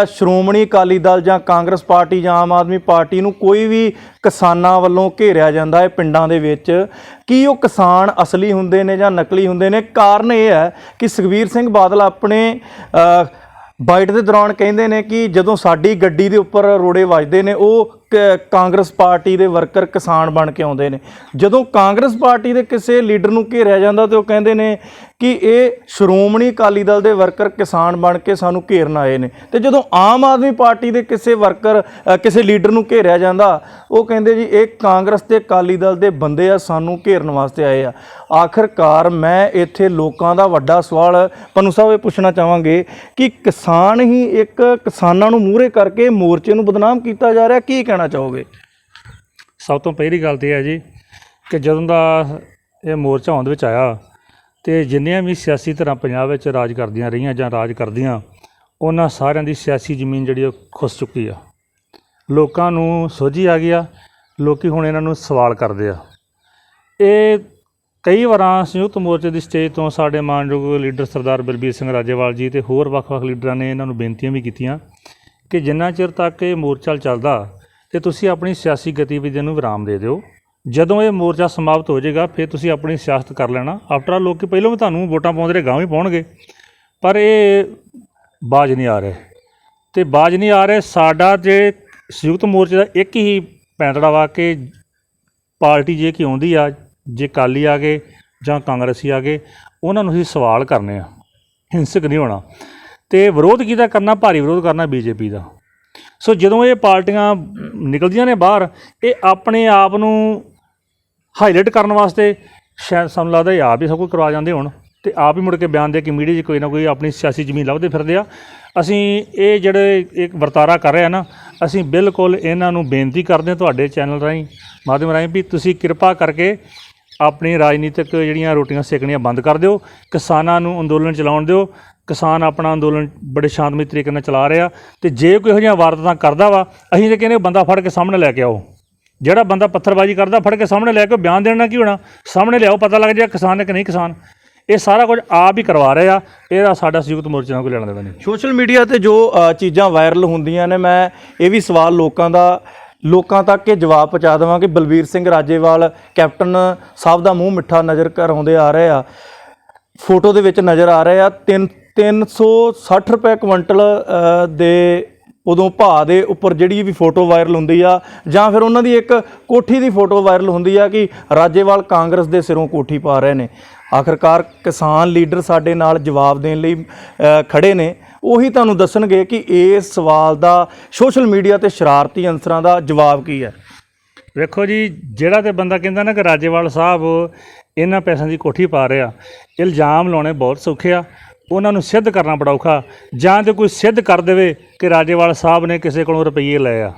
ਸ਼੍ਰੋਮਣੀ ਅਕਾਲੀ ਦਲ ਜਾਂ ਕਾਂਗਰਸ ਪਾਰਟੀ ਜਾਂ ਆਮ ਆਦਮੀ ਪਾਰਟੀ ਨੂੰ ਕੋਈ ਵੀ ਕਿਸਾਨਾਂ ਵੱਲੋਂ ਘੇਰਿਆ ਜਾਂਦਾ ਹੈ ਪਿੰਡਾਂ ਦੇ ਵਿੱਚ, ਕੀ ਉਹ ਕਿਸਾਨ ਅਸਲੀ ਹੁੰਦੇ ਨੇ ਜਾਂ ਨਕਲੀ ਹੁੰਦੇ ਨੇ? ਕਾਰਨ ਇਹ ਹੈ ਕਿ ਸੁਖਬੀਰ ਸਿੰਘ ਬਾਦਲ ਆਪਣੇ ਬਾਈਟ ਦੇ ਦੌਰਾਨ ਕਹਿੰਦੇ ਨੇ ਕਿ ਜਦੋਂ ਸਾਡੀ ਗੱਡੀ ਦੇ ਉੱਪਰ ਰੋੜੇ ਵੱਜਦੇ ਨੇ ਉਹ ਕਾਂਗਰਸ ਪਾਰਟੀ ਦੇ ਵਰਕਰ ਕਿਸਾਨ ਬਣ ਕੇ ਆਉਂਦੇ ਨੇ। ਜਦੋਂ ਕਾਂਗਰਸ ਪਾਰਟੀ ਦੇ ਕਿਸੇ ਲੀਡਰ ਨੂੰ ਘੇਰਿਆ ਜਾਂਦਾ ਤੇ ਉਹ ਕਹਿੰਦੇ ਨੇ ਕਿ ਇਹ ਸ਼੍ਰੋਮਣੀ ਅਕਾਲੀ ਦਲ ਦੇ ਵਰਕਰ ਕਿਸਾਨ ਬਣ ਕੇ ਸਾਨੂੰ ਘੇਰਨ ਆਏ ਨੇ। ਤੇ ਜਦੋਂ ਆਮ ਆਦਮੀ ਪਾਰਟੀ ਦੇ ਕਿਸੇ ਵਰਕਰ ਕਿਸੇ ਲੀਡਰ ਨੂੰ ਘੇਰਿਆ ਜਾਂਦਾ ਉਹ ਕਹਿੰਦੇ ਜੀ ਇਹ ਕਾਂਗਰਸ ਤੇ ਅਕਾਲੀ ਦਲ ਦੇ ਬੰਦੇ ਆ, ਸਾਨੂੰ ਘੇਰਨ ਵਾਸਤੇ ਆਏ ਆ। ਆਖਿਰਕਾਰ ਮੈਂ ਇੱਥੇ ਲੋਕਾਂ ਦਾ ਵੱਡਾ ਸਵਾਲ ਪੰਨੂ ਸਾਹਿਬ ਇਹ ਪੁੱਛਣਾ ਚਾਹਾਂਗੇ ਕਿ ਕਿਸਾਨ ਹੀ ਇੱਕ ਕਿਸਾਨਾਂ ਨੂੰ ਮੂਹਰੇ ਕਰਕੇ ਮੋਰਚੇ ਨੂੰ ਬਦਨਾਮ ਕੀਤਾ ਜਾ ਰਿਹਾ, ਕੀ ਕਹਿਣਾ ਚਾਹੋਗੇ? ਸਭ ਤੋਂ ਪਹਿਲੀ ਗੱਲ ਤਾਂ ਇਹ ਹੈ ਜੀ ਕਿ ਜਦੋਂ ਦਾ ਇਹ ਮੋਰਚਾ ਹੋਂਦ ਵਿੱਚ ਆਇਆ ਤੇ ਜਿੰਨੀਆਂ ਵੀ ਸਿਆਸੀ ਧਿਰਾਂ ਪੰਜਾਬ ਵਿੱਚ ਰਾਜ ਕਰਦੀਆਂ ਰਹੀਆਂ ਜਾਂ ਰਾਜ ਕਰਦੀਆਂ, ਉਹਨਾਂ ਸਾਰਿਆਂ ਦੀ ਸਿਆਸੀ ਜ਼ਮੀਨ ਜਿਹੜੀ ਉਹ ਖੁੱਸ ਚੁੱਕੀ ਆ। ਲੋਕਾਂ ਨੂੰ ਸੋਝੀ ਆ ਗਈ ਆ, ਲੋਕ ਹੁਣ ਇਹਨਾਂ ਨੂੰ ਸਵਾਲ ਕਰਦੇ ਆ। ਇਹ ਕਈ ਵਾਰਾਂ ਸੰਯੁਕਤ ਮੋਰਚੇ ਦੀ ਸਟੇਜ ਤੋਂ ਸਾਡੇ ਮਾਨਯੋਗ ਲੀਡਰ ਸਰਦਾਰ ਬਲਬੀਰ ਸਿੰਘ ਰਾਜੇਵਾਲ ਜੀ ਤੇ ਹੋਰ ਵੱਖ-ਵੱਖ ਲੀਡਰਾਂ ਨੇ ਇਹਨਾਂ ਨੂੰ ਬੇਨਤੀਆਂ ਵੀ ਕੀਤੀਆਂ ਕਿ ਜਿੰਨਾ ਚਿਰ ਤੱਕ ਇਹ ਮੋਰਚਾ ਚੱਲਦਾ ਤੇ ਤੁਸੀਂ ਆਪਣੀ ਸਿਆਸੀ ਗਤੀਵਿਧੀਆਂ ਨੂੰ ਵਿਰਾਮ ਦੇ ਦਿਓ। ਜਦੋਂ ਇਹ ਮੋਰਚਾ ਸਮਾਪਤ ਹੋ ਜਾਏਗਾ ਫਿਰ ਤੁਸੀਂ ਆਪਣੀ ਸਿਆਸਤ ਕਰ ਲੈਣਾ। ਆਫਟਰ ਆਲ ਲੋਕ ਪਹਿਲਾਂ ਵੀ ਤੁਹਾਨੂੰ ਵੋਟਾਂ ਪਾਉਂਦੇ ਰਹੇ, ਗਾਂਹ ਵੀ ਪਾਉਣਗੇ, ਪਰ ਇਹ ਬਾਜ਼ ਨਹੀਂ ਆ ਰਹੇ ਤੇ ਬਾਜ਼ ਨਹੀਂ ਆ ਰਹੇ। ਸਾਡਾ ਜੇ ਸੰਯੁਕਤ ਮੋਰਚੇ ਦਾ ਇੱਕ ਹੀ ਪੈਂਤੜਾ ਵਾ ਕਿ ਪਾਰਟੀ ਜੇ ਕਿ ਆਉਂਦੀ ਆ, ਜੇ ਅਕਾਲੀ ਆ ਗਏ ਜਾਂ ਕਾਂਗਰਸੀ ਆ ਗਏ, ਉਹਨਾਂ ਨੂੰ ਅਸੀਂ ਸਵਾਲ ਕਰਨੇ ਆ, ਹਿੰਸਕ ਨਹੀਂ ਹੋਣਾ। ਅਤੇ ਵਿਰੋਧ ਕਿਹਦਾ ਕਰਨਾ? ਭਾਰੀ ਵਿਰੋਧ ਕਰਨਾ ਬੀਜੇਪੀ ਦਾ। ਸੋ ਜਦੋਂ ਇਹ ਪਾਰਟੀਆਂ ਨਿਕਲਦੀਆਂ ਨੇ ਬਾਹਰ, ਇਹ ਆਪਣੇ ਆਪ ਨੂੰ ਹਾਈਲਾਈਟ ਕਰਨ ਵਾਸਤੇ ਸ਼ਾਇਦ ਸਾਨੂੰ ਲੱਗਦਾ ਇਹ ਆਪ ਹੀ ਸਭ ਕੁਝ ਕਰਵਾ ਜਾਂਦੇ ਹੋਣ ਅਤੇ ਆਪ ਹੀ ਮੁੜ ਕੇ ਬਿਆਨ ਦੇ ਕੇ ਮੀਡੀਆ 'ਚ ਕੋਈ ਨਾ ਕੋਈ ਆਪਣੀ ਸਿਆਸੀ ਜ਼ਮੀਨ ਲੱਭਦੇ ਫਿਰਦੇ ਆ। ਅਸੀਂ ਇਹ ਜਿਹੜੇ ਇੱਕ ਵਰਤਾਰਾ ਕਰ ਰਹੇ ਆ ਨਾ, ਅਸੀਂ ਬਿਲਕੁਲ ਇਹਨਾਂ ਨੂੰ ਬੇਨਤੀ ਕਰਦੇ ਹਾਂ ਤੁਹਾਡੇ ਚੈਨਲ ਰਾਹੀਂ, ਮਾਧਿਅਮ ਰਾਹੀਂ, ਵੀ ਤੁਸੀਂ ਕਿਰਪਾ ਕਰਕੇ ਆਪਣੀ ਰਾਜਨੀਤਿਕ ਜਿਹੜੀਆਂ ਰੋਟੀਆਂ ਸੇਕਣੀਆਂ ਬੰਦ ਕਰ ਦਿਓ, ਕਿਸਾਨਾਂ ਨੂੰ ਅੰਦੋਲਨ ਚਲਾਉਣ ਦਿਓ ਕਿਸਾਨ ਆਪਣਾ ਅੰਦੋਲਨ ਬੜੇ ਸ਼ਾਂਤਮਈ ਤਰੀਕੇ ਨਾਲ ਚਲਾ ਰਿਹਾ। ਤੇ ਜੇ ਕੋਈ ਇਹੋ ਜਿਹੀਆਂ ਵਾਰਦਾਤਾਂ ਕਰਦਾ ਵਾ, ਅਸੀਂ ਤਾਂ ਕਹਿੰਦੇ ਬੰਦਾ ਫੜ ਕੇ ਸਾਹਮਣੇ ਲੈ ਕੇ ਆਓ। ਜਿਹੜਾ ਬੰਦਾ ਪੱਥਰਬਾਜ਼ੀ ਕਰਦਾ ਫੜ ਕੇ ਸਾਹਮਣੇ ਲੈ ਕੇ ਬਿਆਨ ਦੇਣ ਨਾਲ ਕੀ ਹੋਣਾ, ਸਾਹਮਣੇ ਲਿਆਓ, ਪਤਾ ਲੱਗ ਜਾਏ ਕਿਸਾਨ ਹੈ ਕਿ ਨਹੀਂ ਕਿਸਾਨ। ਇਹ ਸਾਰਾ ਕੁਝ ਆਪ ਹੀ ਕਰਵਾ ਰਹੇ ਆ। ਇਹਦਾ ਸਾਡਾ ਸੰਯੁਕਤ ਮੋਰਚੇ ਨਾਲ ਕੋਈ ਲੈਣਾ ਦੇਣਾ ਨਹੀਂ। ਸੋਸ਼ਲ ਮੀਡੀਆ ਤੇ ਜੋ ਚੀਜ਼ਾਂ ਵਾਇਰਲ ਹੁੰਦੀਆਂ ਨੇ, ਮੈਂ ਇਹ ਵੀ ਸਵਾਲ ਲੋਕਾਂ ਤੱਕ ਇਹ ਜਵਾਬ ਪਹੁੰਚਾ ਦੇਵਾਂ ਕਿ ਬਲਬੀਰ ਸਿੰਘ ਰਾਜੇਵਾਲ ਕੈਪਟਨ ਸਾਹਿਬ ਦਾ ਮੂੰਹ ਮਿੱਠਾ ਨਜ਼ਰ ਕਰਾਉਂਦੇ ਆ ਰਹੇ ਆ, ਫੋਟੋ ਦੇ ਵਿੱਚ ਨਜ਼ਰ ਆ ਰਹੇ ਆ। 360 ਰੁਪਏ ਕੁਇੰਟਲ ਦੇ ਉਦੋਂ ਭਾਅ ਦੇ ਉੱਪਰ ਜਿਹੜੀ ਵੀ ਫੋਟੋ ਵਾਇਰਲ ਹੁੰਦੀ ਆ, ਜਾਂ ਫਿਰ ਉਹਨਾਂ ਦੀ ਇੱਕ ਕੋਠੀ ਦੀ ਫੋਟੋ ਵਾਇਰਲ ਹੁੰਦੀ ਆ ਕਿ ਰਾਜੇਵਾਲ ਕਾਂਗਰਸ ਦੇ ਸਿਰੋਂ ਕੋਠੀ ਪਾ ਰਹੇ ਨੇ। ਆਖਰਕਾਰ ਕਿਸਾਨ ਲੀਡਰ ਸਾਡੇ ਨਾਲ ਜਵਾਬ ਦੇਣ ਲਈ ਖੜੇ ਨੇ, ਉਹੀ ਤੁਹਾਨੂੰ ਦੱਸਣਗੇ ਕਿ ਇਸ ਸਵਾਲ ਦਾ ਸੋਸ਼ਲ ਮੀਡੀਆ ਤੇ ਸ਼ਰਾਰਤੀ ਅਨਸਰਾਂ ਦਾ ਜਵਾਬ ਕੀ ਹੈ। ਵੇਖੋ ਜੀ, ਜਿਹੜਾ ਤੇ ਬੰਦਾ ਕਹਿੰਦਾ ਨਾ ਕਿ ਰਾਜੇਵਾਲ ਸਾਹਿਬ ਇਹਨਾਂ ਪੈਸਿਆਂ ਦੀ ਕੋਠੀ ਪਾ ਰਿਹਾ, ਇਲਜ਼ਾਮ ਲਾਉਣੇ ਬਹੁਤ ਸੌਖੇ ਆ, ਉਹਨਾਂ ਨੂੰ ਸਿੱਧ ਕਰਨਾ ਬੜਾ ਔਖਾ। ਜਾਂ ਤਾਂ ਕੋਈ ਸਿੱਧ ਕਰ ਦੇਵੇ ਕਿ ਰਾਜੇਵਾਲ ਸਾਹਿਬ ਨੇ ਕਿਸੇ ਕੋਲੋਂ ਰੁਪਈਏ ਲਏ ਆ।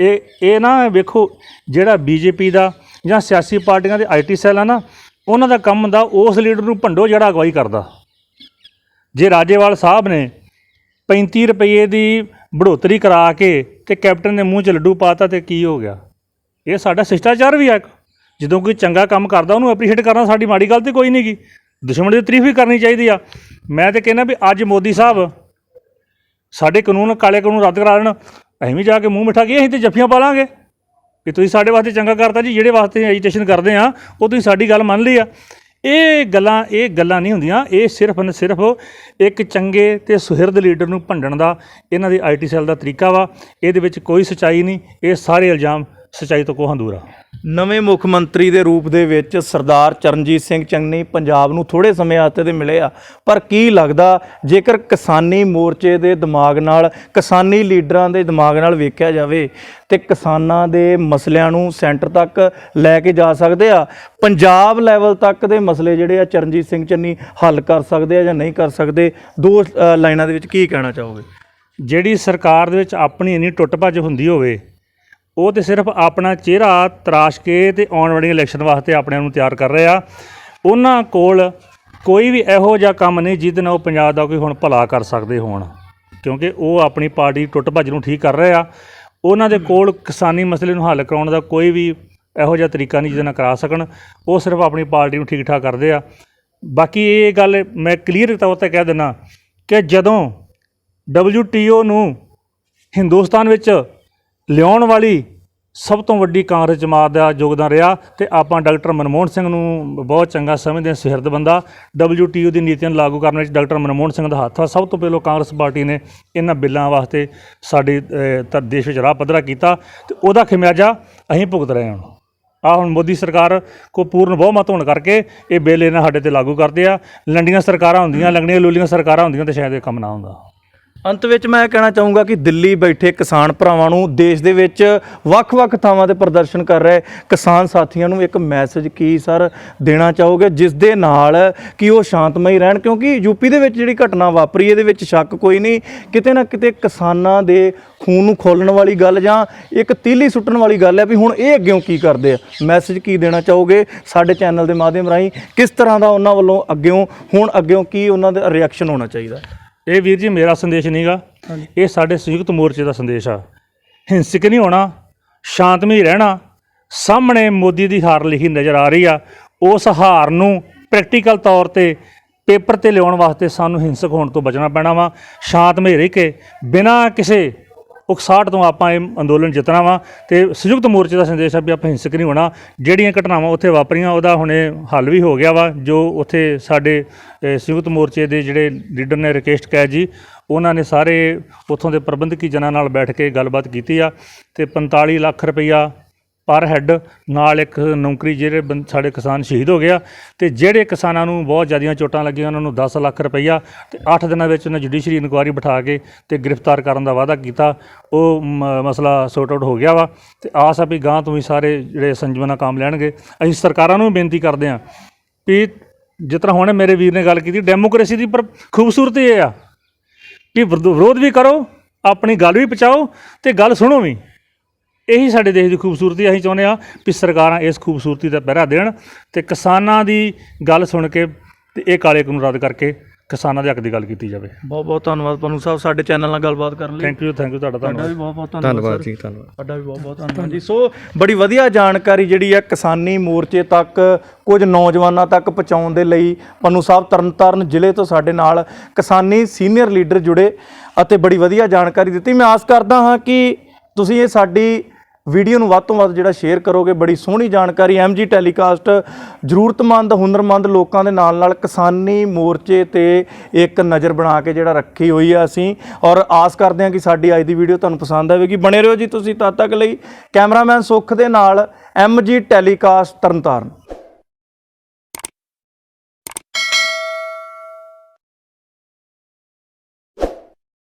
ਇਹ ਨਾ ਵੇਖੋ, ਜਿਹੜਾ ਬੀਜੇਪੀ ਦਾ ਜਾਂ ਸਿਆਸੀ ਪਾਰਟੀਆਂ ਦੇ ਆਈਟੀ ਸੈੱਲ ਆ ਨਾ, ਉਹਨਾਂ ਦਾ ਕੰਮ ਹੁੰਦਾ ਉਸ ਲੀਡਰ ਨੂੰ ਭੰਡੋ ਜਿਹੜਾ ਅਗਵਾਈ ਕਰਦਾ। ਜੇ ਰਾਜੇਵਾਲ ਸਾਹਿਬ ਨੇ 35 ਰੁਪਏ ਦੀ ਬੜੋਤਰੀ ਕਰਾ ਕੇ ਤੇ ਕੈਪਟਨ ਦੇ ਮੂੰਹ 'ਚ ਲੱਡੂ ਪਾਤਾ ਤੇ ਕੀ ਹੋ ਗਿਆ? ਇਹ ਸਾਡਾ ਸ਼ਿਸ਼ਟਾਚਾਰ ਵੀ ਆ। ਜਦੋਂ ਕੋਈ ਚੰਗਾ ਕੰਮ ਕਰਦਾ ਉਹਨੂੰ ਐਪਰੀਸ਼ੀਏਟ ਕਰਨਾ ਸਾਡੀ ਮਾੜੀ ਗੱਲ ਤੇ ਕੋਈ ਨਹੀਂ ਗੀ, ਦੁਸ਼ਮਣ ਦੀ ਤਾਰੀਫ ਵੀ ਕਰਨੀ ਚਾਹੀਦੀ ਆ। ਮੈਂ ਤਾਂ ਕਹਿੰਦਾ ਵੀ ਅੱਜ ਮੋਦੀ ਸਾਹਿਬ ਸਾਡੇ ਕਾਲੇ ਕਾਨੂੰਨ ਰੱਦ ਕਰਾ ਦੇਣ, ਅਸੀਂ ਵੀ ਜਾ ਕੇ ਮੂੰਹ ਮਿੱਠਾ ਕੀ ਅਸੀਂ ਤਾਂ ਜੱਫੀਆਂ ਪਾ ਲਾਂਗੇ ਕਿ ਤੁਸੀਂ ਸਾਡੇ ਵਾਸਤੇ ਚੰਗਾ ਕਰਤਾ ਜੀ। ਜਿਹੜੇ ਵਾਸਤੇ ਐਜੀਟੇਸ਼ਨ ਕਰਦੇ ਆ ਉਹ ਤੁਸੀਂ ਸਾਡੀ ਗੱਲ ਮੰਨ ਲਈ ਆ। ਇਹ ਗੱਲਾਂ ਨਹੀਂ ਹੁੰਦੀਆਂ। ਇਹ ਸਿਰਫ ਇੱਕ ਚੰਗੇ ਤੇ ਸੁਹਿਰਦ ਲੀਡਰ ਨੂੰ ਭੰਡਣ ਦਾ ਇਹਨਾਂ ਦੀ ਆਈਟੀ ਸੈੱਲ ਦਾ ਤਰੀਕਾ ਵਾ। ਇਹਦੇ ਵਿੱਚ ਕੋਈ ਸੱਚਾਈ ਨਹੀਂ। ਇਹ ਸਾਰੇ ਇਲਜ਼ਾਮ ਸੱਚਾਈ ਤੋਂ ਕੋਹਾਂ ਦੂਰ ਆ। ਨਵੇਂ ਮੁੱਖ ਮੰਤਰੀ ਦੇ ਰੂਪ ਦੇ ਵਿੱਚ ਸਰਦਾਰ ਚਰਨਜੀਤ ਸਿੰਘ ਚੰਨੀ ਪੰਜਾਬ ਨੂੰ ਥੋੜ੍ਹੇ ਸਮੇਂ ਆਸਤੇ ਤੇ ਮਿਲੇ ਆ, ਪਰ ਕੀ ਲੱਗਦਾ ਜੇਕਰ ਕਿਸਾਨੀ ਮੋਰਚੇ ਦੇ ਦਿਮਾਗ ਨਾਲ, ਕਿਸਾਨੀ ਲੀਡਰਾਂ ਦੇ ਦਿਮਾਗ ਨਾਲ ਵੇਖਿਆ ਜਾਵੇ ਤੇ ਕਿਸਾਨਾਂ ਦੇ ਮਸਲਿਆਂ ਨੂੰ ਸੈਂਟਰ ਤੱਕ ਲੈ ਕੇ ਜਾ ਸਕਦੇ ਆ? ਪੰਜਾਬ ਲੈਵਲ ਤੱਕ ਦੇ ਮਸਲੇ ਜਿਹੜੇ ਆ ਚਰਨਜੀਤ ਸਿੰਘ ਚੰਨੀ ਹੱਲ ਕਰ ਸਕਦੇ ਆ ਜਾਂ ਨਹੀਂ ਕਰ ਸਕਦੇ? ਦੋ ਲਾਈਨਾਂ ਦੇ ਵਿੱਚ ਕੀ ਕਹਿਣਾ ਚਾਹੋਗੇ? ਜਿਹੜੀ ਸਰਕਾਰ ਦੇ ਵਿੱਚ ਆਪਣੀ ਇੰਨੀ ਟੁੱਟ ਭੱਜ ਹੁੰਦੀ ਹੋਵੇ, ਉਹ ਤਾਂ ਸਿਰਫ ਆਪਣਾ ਚਿਹਰਾ ਤਰਾਸ਼ ਕੇ ਤੇ ਆਉਣ ਵਾਲੀ ਇਲੈਕਸ਼ਨ ਵਾਸਤੇ ਆਪਣੇ ਆਪ ਨੂੰ ਤਿਆਰ ਕਰ ਰਹੇ ਆ। ਉਹਨਾਂ ਕੋਲ ਕੋਈ ਵੀ ਇਹੋ ਜਿਹਾ ਕੰਮ ਨਹੀਂ ਜਿਹਦੇ ਨਾਲ ਉਹ ਪੰਜਾਬ ਦਾ ਕੋਈ ਹੁਣ ਭਲਾ ਕਰ ਸਕਦੇ ਹੋਣ, ਕਿਉਂਕਿ ਉਹ ਆਪਣੀ ਪਾਰਟੀ ਟੁੱਟ ਭੱਜ ਨੂੰ ਠੀਕ ਕਰ ਰਹੇ ਆ। ਉਹਨਾਂ ਦੇ ਕੋਲ ਕਿਸਾਨੀ ਮਸਲੇ ਨੂੰ ਹੱਲ ਕਰਾਉਣ ਦਾ ਕੋਈ ਵੀ ਇਹੋ ਜਿਹਾ ਤਰੀਕਾ ਨਹੀਂ ਜਿਹਦੇ ਨਾਲ ਕਰਾ ਸਕਣ। ਉਹ ਸਿਰਫ ਆਪਣੀ ਪਾਰਟੀ ਨੂੰ ਠੀਕ ਠਾਕ ਕਰਦੇ ਆ। ਬਾਕੀ ਇਹ ਗੱਲ ਮੈਂ ਕਲੀਅਰ ਤੌਰ 'ਤੇ ਕਹਿ ਦਿੰਦਾ ਕਿ ਜਦੋਂ WTO ਨੂੰ ਹਿੰਦੁਸਤਾਨ ਵਿੱਚ ਲਿਆਉਣ ਵਾਲੀ ਸਭ ਤੋਂ ਵੱਡੀ ਕਾਂਗਰਸ ਜਮਾਤ ਦਾ ਯੋਗਦਾਨ ਰਿਹਾ, ਅਤੇ ਆਪਾਂ ਡਾਕਟਰ ਮਨਮੋਹਨ ਸਿੰਘ ਨੂੰ ਬਹੁਤ ਚੰਗਾ ਸਮਝਦੇ ਹਾਂ, ਸੁਹਿਰਦ ਬੰਦਾ। WTO ਦੀ ਨੀਤੀਆਂ ਨੂੰ ਲਾਗੂ ਕਰਨ ਵਿੱਚ ਡਾਕਟਰ ਮਨਮੋਹਨ ਸਿੰਘ ਦਾ ਹੱਥ ਆ। ਸਭ ਤੋਂ ਪਹਿਲਾਂ ਕਾਂਗਰਸ ਪਾਰਟੀ ਨੇ ਇਹਨਾਂ ਬਿੱਲਾਂ ਵਾਸਤੇ ਸਾਡੇ ਦੇਸ਼ ਵਿੱਚ ਰਾਹ ਪੱਧਰਾ ਕੀਤਾ, ਅਤੇ ਉਹਦਾ ਖਮਿਆਜਾ ਅਸੀਂ ਭੁਗਤ ਰਹੇ ਹਾਂ। ਹੁਣ ਮੋਦੀ ਸਰਕਾਰ ਕੋ ਪੂਰਨ ਬਹੁਮਤ ਹੋਣ ਕਰਕੇ ਇਹ ਬਿੱਲ ਇਹਨਾਂ ਸਾਡੇ 'ਤੇ ਲਾਗੂ ਕਰਦੇ ਆ। ਲੰਡੀਆਂ ਸਰਕਾਰਾਂ ਹੁੰਦੀਆਂ, ਲੰਗੜੀਆਂ ਲੂਲੀਆਂ ਸਰਕਾਰਾਂ ਹੁੰਦੀਆਂ ਤਾਂ ਸ਼ਾਇਦ ਇਹ ਕੰਮ ਨਾ ਹੁੰਦਾ। ਅੰਤ ਵਿੱਚ ਮੈਂ ਕਹਿਣਾ ਚਾਹੂੰਗਾ ਕਿ ਦਿੱਲੀ ਬੈਠੇ ਕਿਸਾਨ ਭਰਾਵਾਂ ਨੂੰ, ਦੇਸ਼ ਦੇ ਵਿੱਚ ਵੱਖ-ਵੱਖ ਥਾਵਾਂ ਤੇ ਪ੍ਰਦਰਸ਼ਨ ਕਰ ਰਹੇ ਕਿਸਾਨ ਸਾਥੀਆਂ ਨੂੰ ਇੱਕ ਮੈਸੇਜ ਕੀ ਸਰ ਦੇਣਾ ਚਾਹੋਗੇ, ਜਿਸ ਦੇ ਨਾਲ ਕਿ ਉਹ ਸ਼ਾਂਤਮਈ ਰਹਿਣ? ਕਿਉਂਕਿ ਯੂਪੀ ਦੇ ਵਿੱਚ ਜਿਹੜੀ ਘਟਨਾ ਵਾਪਰੀ, ਇਹਦੇ ਵਿੱਚ ਸ਼ੱਕ ਕੋਈ ਨਹੀਂ, ਕਿਤੇ ਨਾ ਕਿਤੇ ਕਿਸਾਨਾਂ ਦੇ ਖੂਨ ਨੂੰ ਖੋਲਣ ਵਾਲੀ ਗੱਲ ਜਾਂ ਇੱਕ ਤੀਲੀ ਸੁੱਟਣ ਵਾਲੀ ਗੱਲ ਹੈ ਵੀ ਹੁਣ ਇਹ ਅੱਗਿਓਂ ਕੀ ਕਰਦੇ ਆ। ਮੈਸੇਜ ਕੀ ਦੇਣਾ ਚਾਹੋਗੇ ਸਾਡੇ ਚੈਨਲ ਦੇ ਮਾਧਿਅਮ ਰਾਹੀਂ? ਕਿਸ ਤਰ੍ਹਾਂ ਦਾ ਉਹਨਾਂ ਵੱਲੋਂ ਅੱਗਿਓਂ ਕੀ ਉਹਨਾਂ ਦਾ ਰਿਐਕਸ਼ਨ ਹੋਣਾ ਚਾਹੀਦਾ? ਇਹ ਵੀਰ ਜੀ ਮੇਰਾ ਸੰਦੇਸ਼ ਨਹੀਂਗਾ, ਇਹ ਸਾਡੇ ਸੰਯੁਕਤ ਮੋਰਚੇ ਦਾ ਸੰਦੇਸ਼ ਆ। ਹਿੰਸਕ ਨਹੀਂ ਹੋਣਾ, ਸ਼ਾਂਤਮਈ ਰਹਿਣਾ। ਸਾਹਮਣੇ ਮੋਦੀ ਦੀ ਹਾਰ ਲਿਖੀ ਨਜ਼ਰ ਆ ਰਹੀ ਆ। ਉਸ ਹਾਰ ਨੂੰ ਪ੍ਰੈਕਟੀਕਲ ਤੌਰ 'ਤੇ ਪੇਪਰ 'ਤੇ ਲਿਆਉਣ ਵਾਸਤੇ ਸਾਨੂੰ ਹਿੰਸਕ ਹੋਣ ਤੋਂ ਬਚਣਾ ਪੈਣਾ ਵਾ। ਸ਼ਾਂਤਮਈ ਰਹਿ ਕੇ ਬਿਨਾਂ ਕਿਸੇ ਉਕਸਾਹਟ ਤੋਂ ਆਪਾਂ ਇਹ ਅੰਦੋਲਨ ਜਿੱਤਣਾ ਵਾ। ਅਤੇ ਸੰਯੁਕਤ ਮੋਰਚੇ ਦਾ ਸੰਦੇਸ਼ ਆ ਵੀ ਆਪਾਂ ਹਿੰਸਕ ਨਹੀਂ ਹੋਣਾ। ਜਿਹੜੀਆਂ ਘਟਨਾਵਾਂ ਉੱਥੇ ਵਾਪਰੀਆਂ ਉਹਦਾ ਹੁਣੇ ਹੱਲ ਵੀ ਹੋ ਗਿਆ ਵਾ। ਜੋ ਉੱਥੇ ਸਾਡੇ ਸੰਯੁਕਤ ਮੋਰਚੇ ਦੇ ਜਿਹੜੇ ਲੀਡਰ ਨੇ ਰਾਕੇਸ਼ ਟਿਕੈਤ ਜੀ, ਉਹਨਾਂ ਨੇ ਸਾਰੇ ਉੱਥੋਂ ਦੇ ਪ੍ਰਬੰਧਕੀ ਜਨਾਂ ਨਾਲ ਬੈਠ ਕੇ ਗੱਲਬਾਤ ਕੀਤੀ ਆ, ਅਤੇ 45 ਲੱਖ ਰੁਪਈਆ ਪਰ ਹੈੱਡ ਨਾਲ ਇੱਕ ਨੌਕਰੀ, ਜਿਹੜੇ ਸਾਡੇ ਕਿਸਾਨ ਸ਼ਹੀਦ ਹੋ ਗਿਆ। ਅਤੇ ਜਿਹੜੇ ਕਿਸਾਨਾਂ ਨੂੰ ਬਹੁਤ ਜ਼ਿਆਦੀਆਂ ਚੋਟਾਂ ਲੱਗੀਆਂ ਉਹਨਾਂ ਨੂੰ 10 ਲੱਖ ਰੁਪਈਆ, ਅਤੇ 8 ਦਿਨਾਂ ਵਿੱਚ ਉਹਨਾਂ ਜੁਡੀਸ਼ਰੀ ਇਨਕੁਆਇਰੀ ਬਿਠਾ ਕੇ ਅਤੇ ਗ੍ਰਿਫਤਾਰ ਕਰਨ ਦਾ ਵਾਅਦਾ ਕੀਤਾ। ਉਹ ਮਸਲਾ ਸੌਟ ਆਊਟ ਹੋ ਗਿਆ ਵਾ, ਅਤੇ ਆਸ ਆ ਵੀ ਗਾਂਹ ਤੋਂ ਵੀ ਸਾਰੇ ਜਿਹੜੇ ਸੰਜਮਨਾ ਕੰਮ ਲੈਣਗੇ। ਅਸੀਂ ਸਰਕਾਰਾਂ ਨੂੰ ਵੀ ਬੇਨਤੀ ਕਰਦੇ ਹਾਂ ਵੀ ਜਿਸ ਤਰ੍ਹਾਂ ਹੁਣ ਮੇਰੇ ਵੀਰ ਨੇ ਗੱਲ ਕੀਤੀ, ਡੈਮੋਕ੍ਰੇਸੀ ਦੀ ਪਰ ਖੂਬਸੂਰਤੀ ਇਹ ਆ ਕਿ ਵਿਰੋਧ ਵੀ ਕਰੋ, ਆਪਣੀ ਗੱਲ ਵੀ ਪਹੁੰਚਾਓ ਅਤੇ ਗੱਲ ਸੁਣੋ ਵੀ। ਇਹੀ ਸਾਡੇ ਦੇਸ਼ ਦੀ ਖੂਬਸੂਰਤੀ। ਅਸੀਂ ਚਾਹੁੰਦੇ ਹਾਂ ਵੀ ਸਰਕਾਰਾਂ ਇਸ ਖੂਬਸੂਰਤੀ ਦਾ ਪਹਿਰਾ ਦੇਣ ਅਤੇ ਕਿਸਾਨਾਂ ਦੀ ਗੱਲ ਸੁਣ ਕੇ ਅਤੇ ਇਹ ਕਾਲੇ ਕਾਨੂੰਨ ਰੱਦ ਕਰਕੇ ਕਿਸਾਨਾਂ ਦੇ ਹੱਕ ਦੀ ਗੱਲ ਕੀਤੀ ਜਾਵੇ। ਬਹੁਤ ਬਹੁਤ ਧੰਨਵਾਦ ਪੰਨੂ ਸਾਹਿਬ ਸਾਡੇ ਚੈਨਲ ਨਾਲ ਗੱਲਬਾਤ ਕਰਨ ਲਈ। ਥੈਂਕ ਯੂ ਤੁਹਾਡਾ ਤੁਹਾਡਾ ਧੰਨਵਾਦ। ਵੀ ਬਹੁਤ ਬਹੁਤ ਧੰਨਵਾਦ ਸਰ। ਜੀ, ਧੰਨਵਾਦ। ਤੁਹਾਡਾ ਵੀ ਬਹੁਤ ਬਹੁਤ ਧੰਨਵਾਦ ਜੀ। ਸੋ ਬੜੀ ਵਧੀਆ ਜਾਣਕਾਰੀ ਜਿਹੜੀ ਹੈ ਕਿਸਾਨੀ ਮੋਰਚੇ ਤੱਕ ਕੁਝ ਨੌਜਵਾਨਾਂ ਤੱਕ ਪਹੁੰਚਾਉਣ ਦੇ ਲਈ ਪੰਨੂ ਸਾਹਿਬ ਤਰਨਤਾਰਨ ਜ਼ਿਲ੍ਹੇ ਤੋਂ ਸਾਡੇ ਨਾਲ ਕਿਸਾਨੀ ਸੀਨੀਅਰ ਲੀਡਰ ਜੁੜੇ ਅਤੇ ਬੜੀ ਵਧੀਆ ਜਾਣਕਾਰੀ ਦਿੱਤੀ। ਮੈਂ ਆਸ ਕਰਦਾ ਹਾਂ ਕਿ ਤੁਸੀਂ ਇਹ ਸਾਡੀ ਵੀਡੀਓ ਨੂੰ ਵੱਧ ਤੋਂ ਵੱਧ ਜਿਹੜਾ ਸ਼ੇਅਰ ਕਰੋਗੇ। ਬੜੀ ਸੋਹਣੀ ਜਾਣਕਾਰੀ MG ਟੈਲੀਕਾਸਟ ਜ਼ਰੂਰਤਮੰਦ ਹੁਨਰਮੰਦ ਲੋਕਾਂ ਦੇ ਨਾਲ ਕਿਸਾਨੀ ਮੋਰਚੇ ਤੇ ਇੱਕ ਨਜ਼ਰ ਬਣਾ ਕੇ ਜਿਹੜਾ ਰੱਖੀ ਹੋਈ ਆ ਅਸੀਂ, ਔਰ ਆਸ ਕਰਦੇ ਹਾਂ ਕਿ ਸਾਡੀ ਅੱਜ ਦੀ ਵੀਡੀਓ ਤੁਹਾਨੂੰ ਪਸੰਦ ਆਵੇਗੀ। ਬਣੇ ਰਹੋ ਜੀ ਤੁਸੀਂ ਤਦ ਤੱਕ ਲਈ। ਕੈਮਰਾਮੈਨ ਸੁੱਖ ਦੇ ਨਾਲ MG ਟੈਲੀਕਾਸਟ ਤਰਨਤਾਰਨ।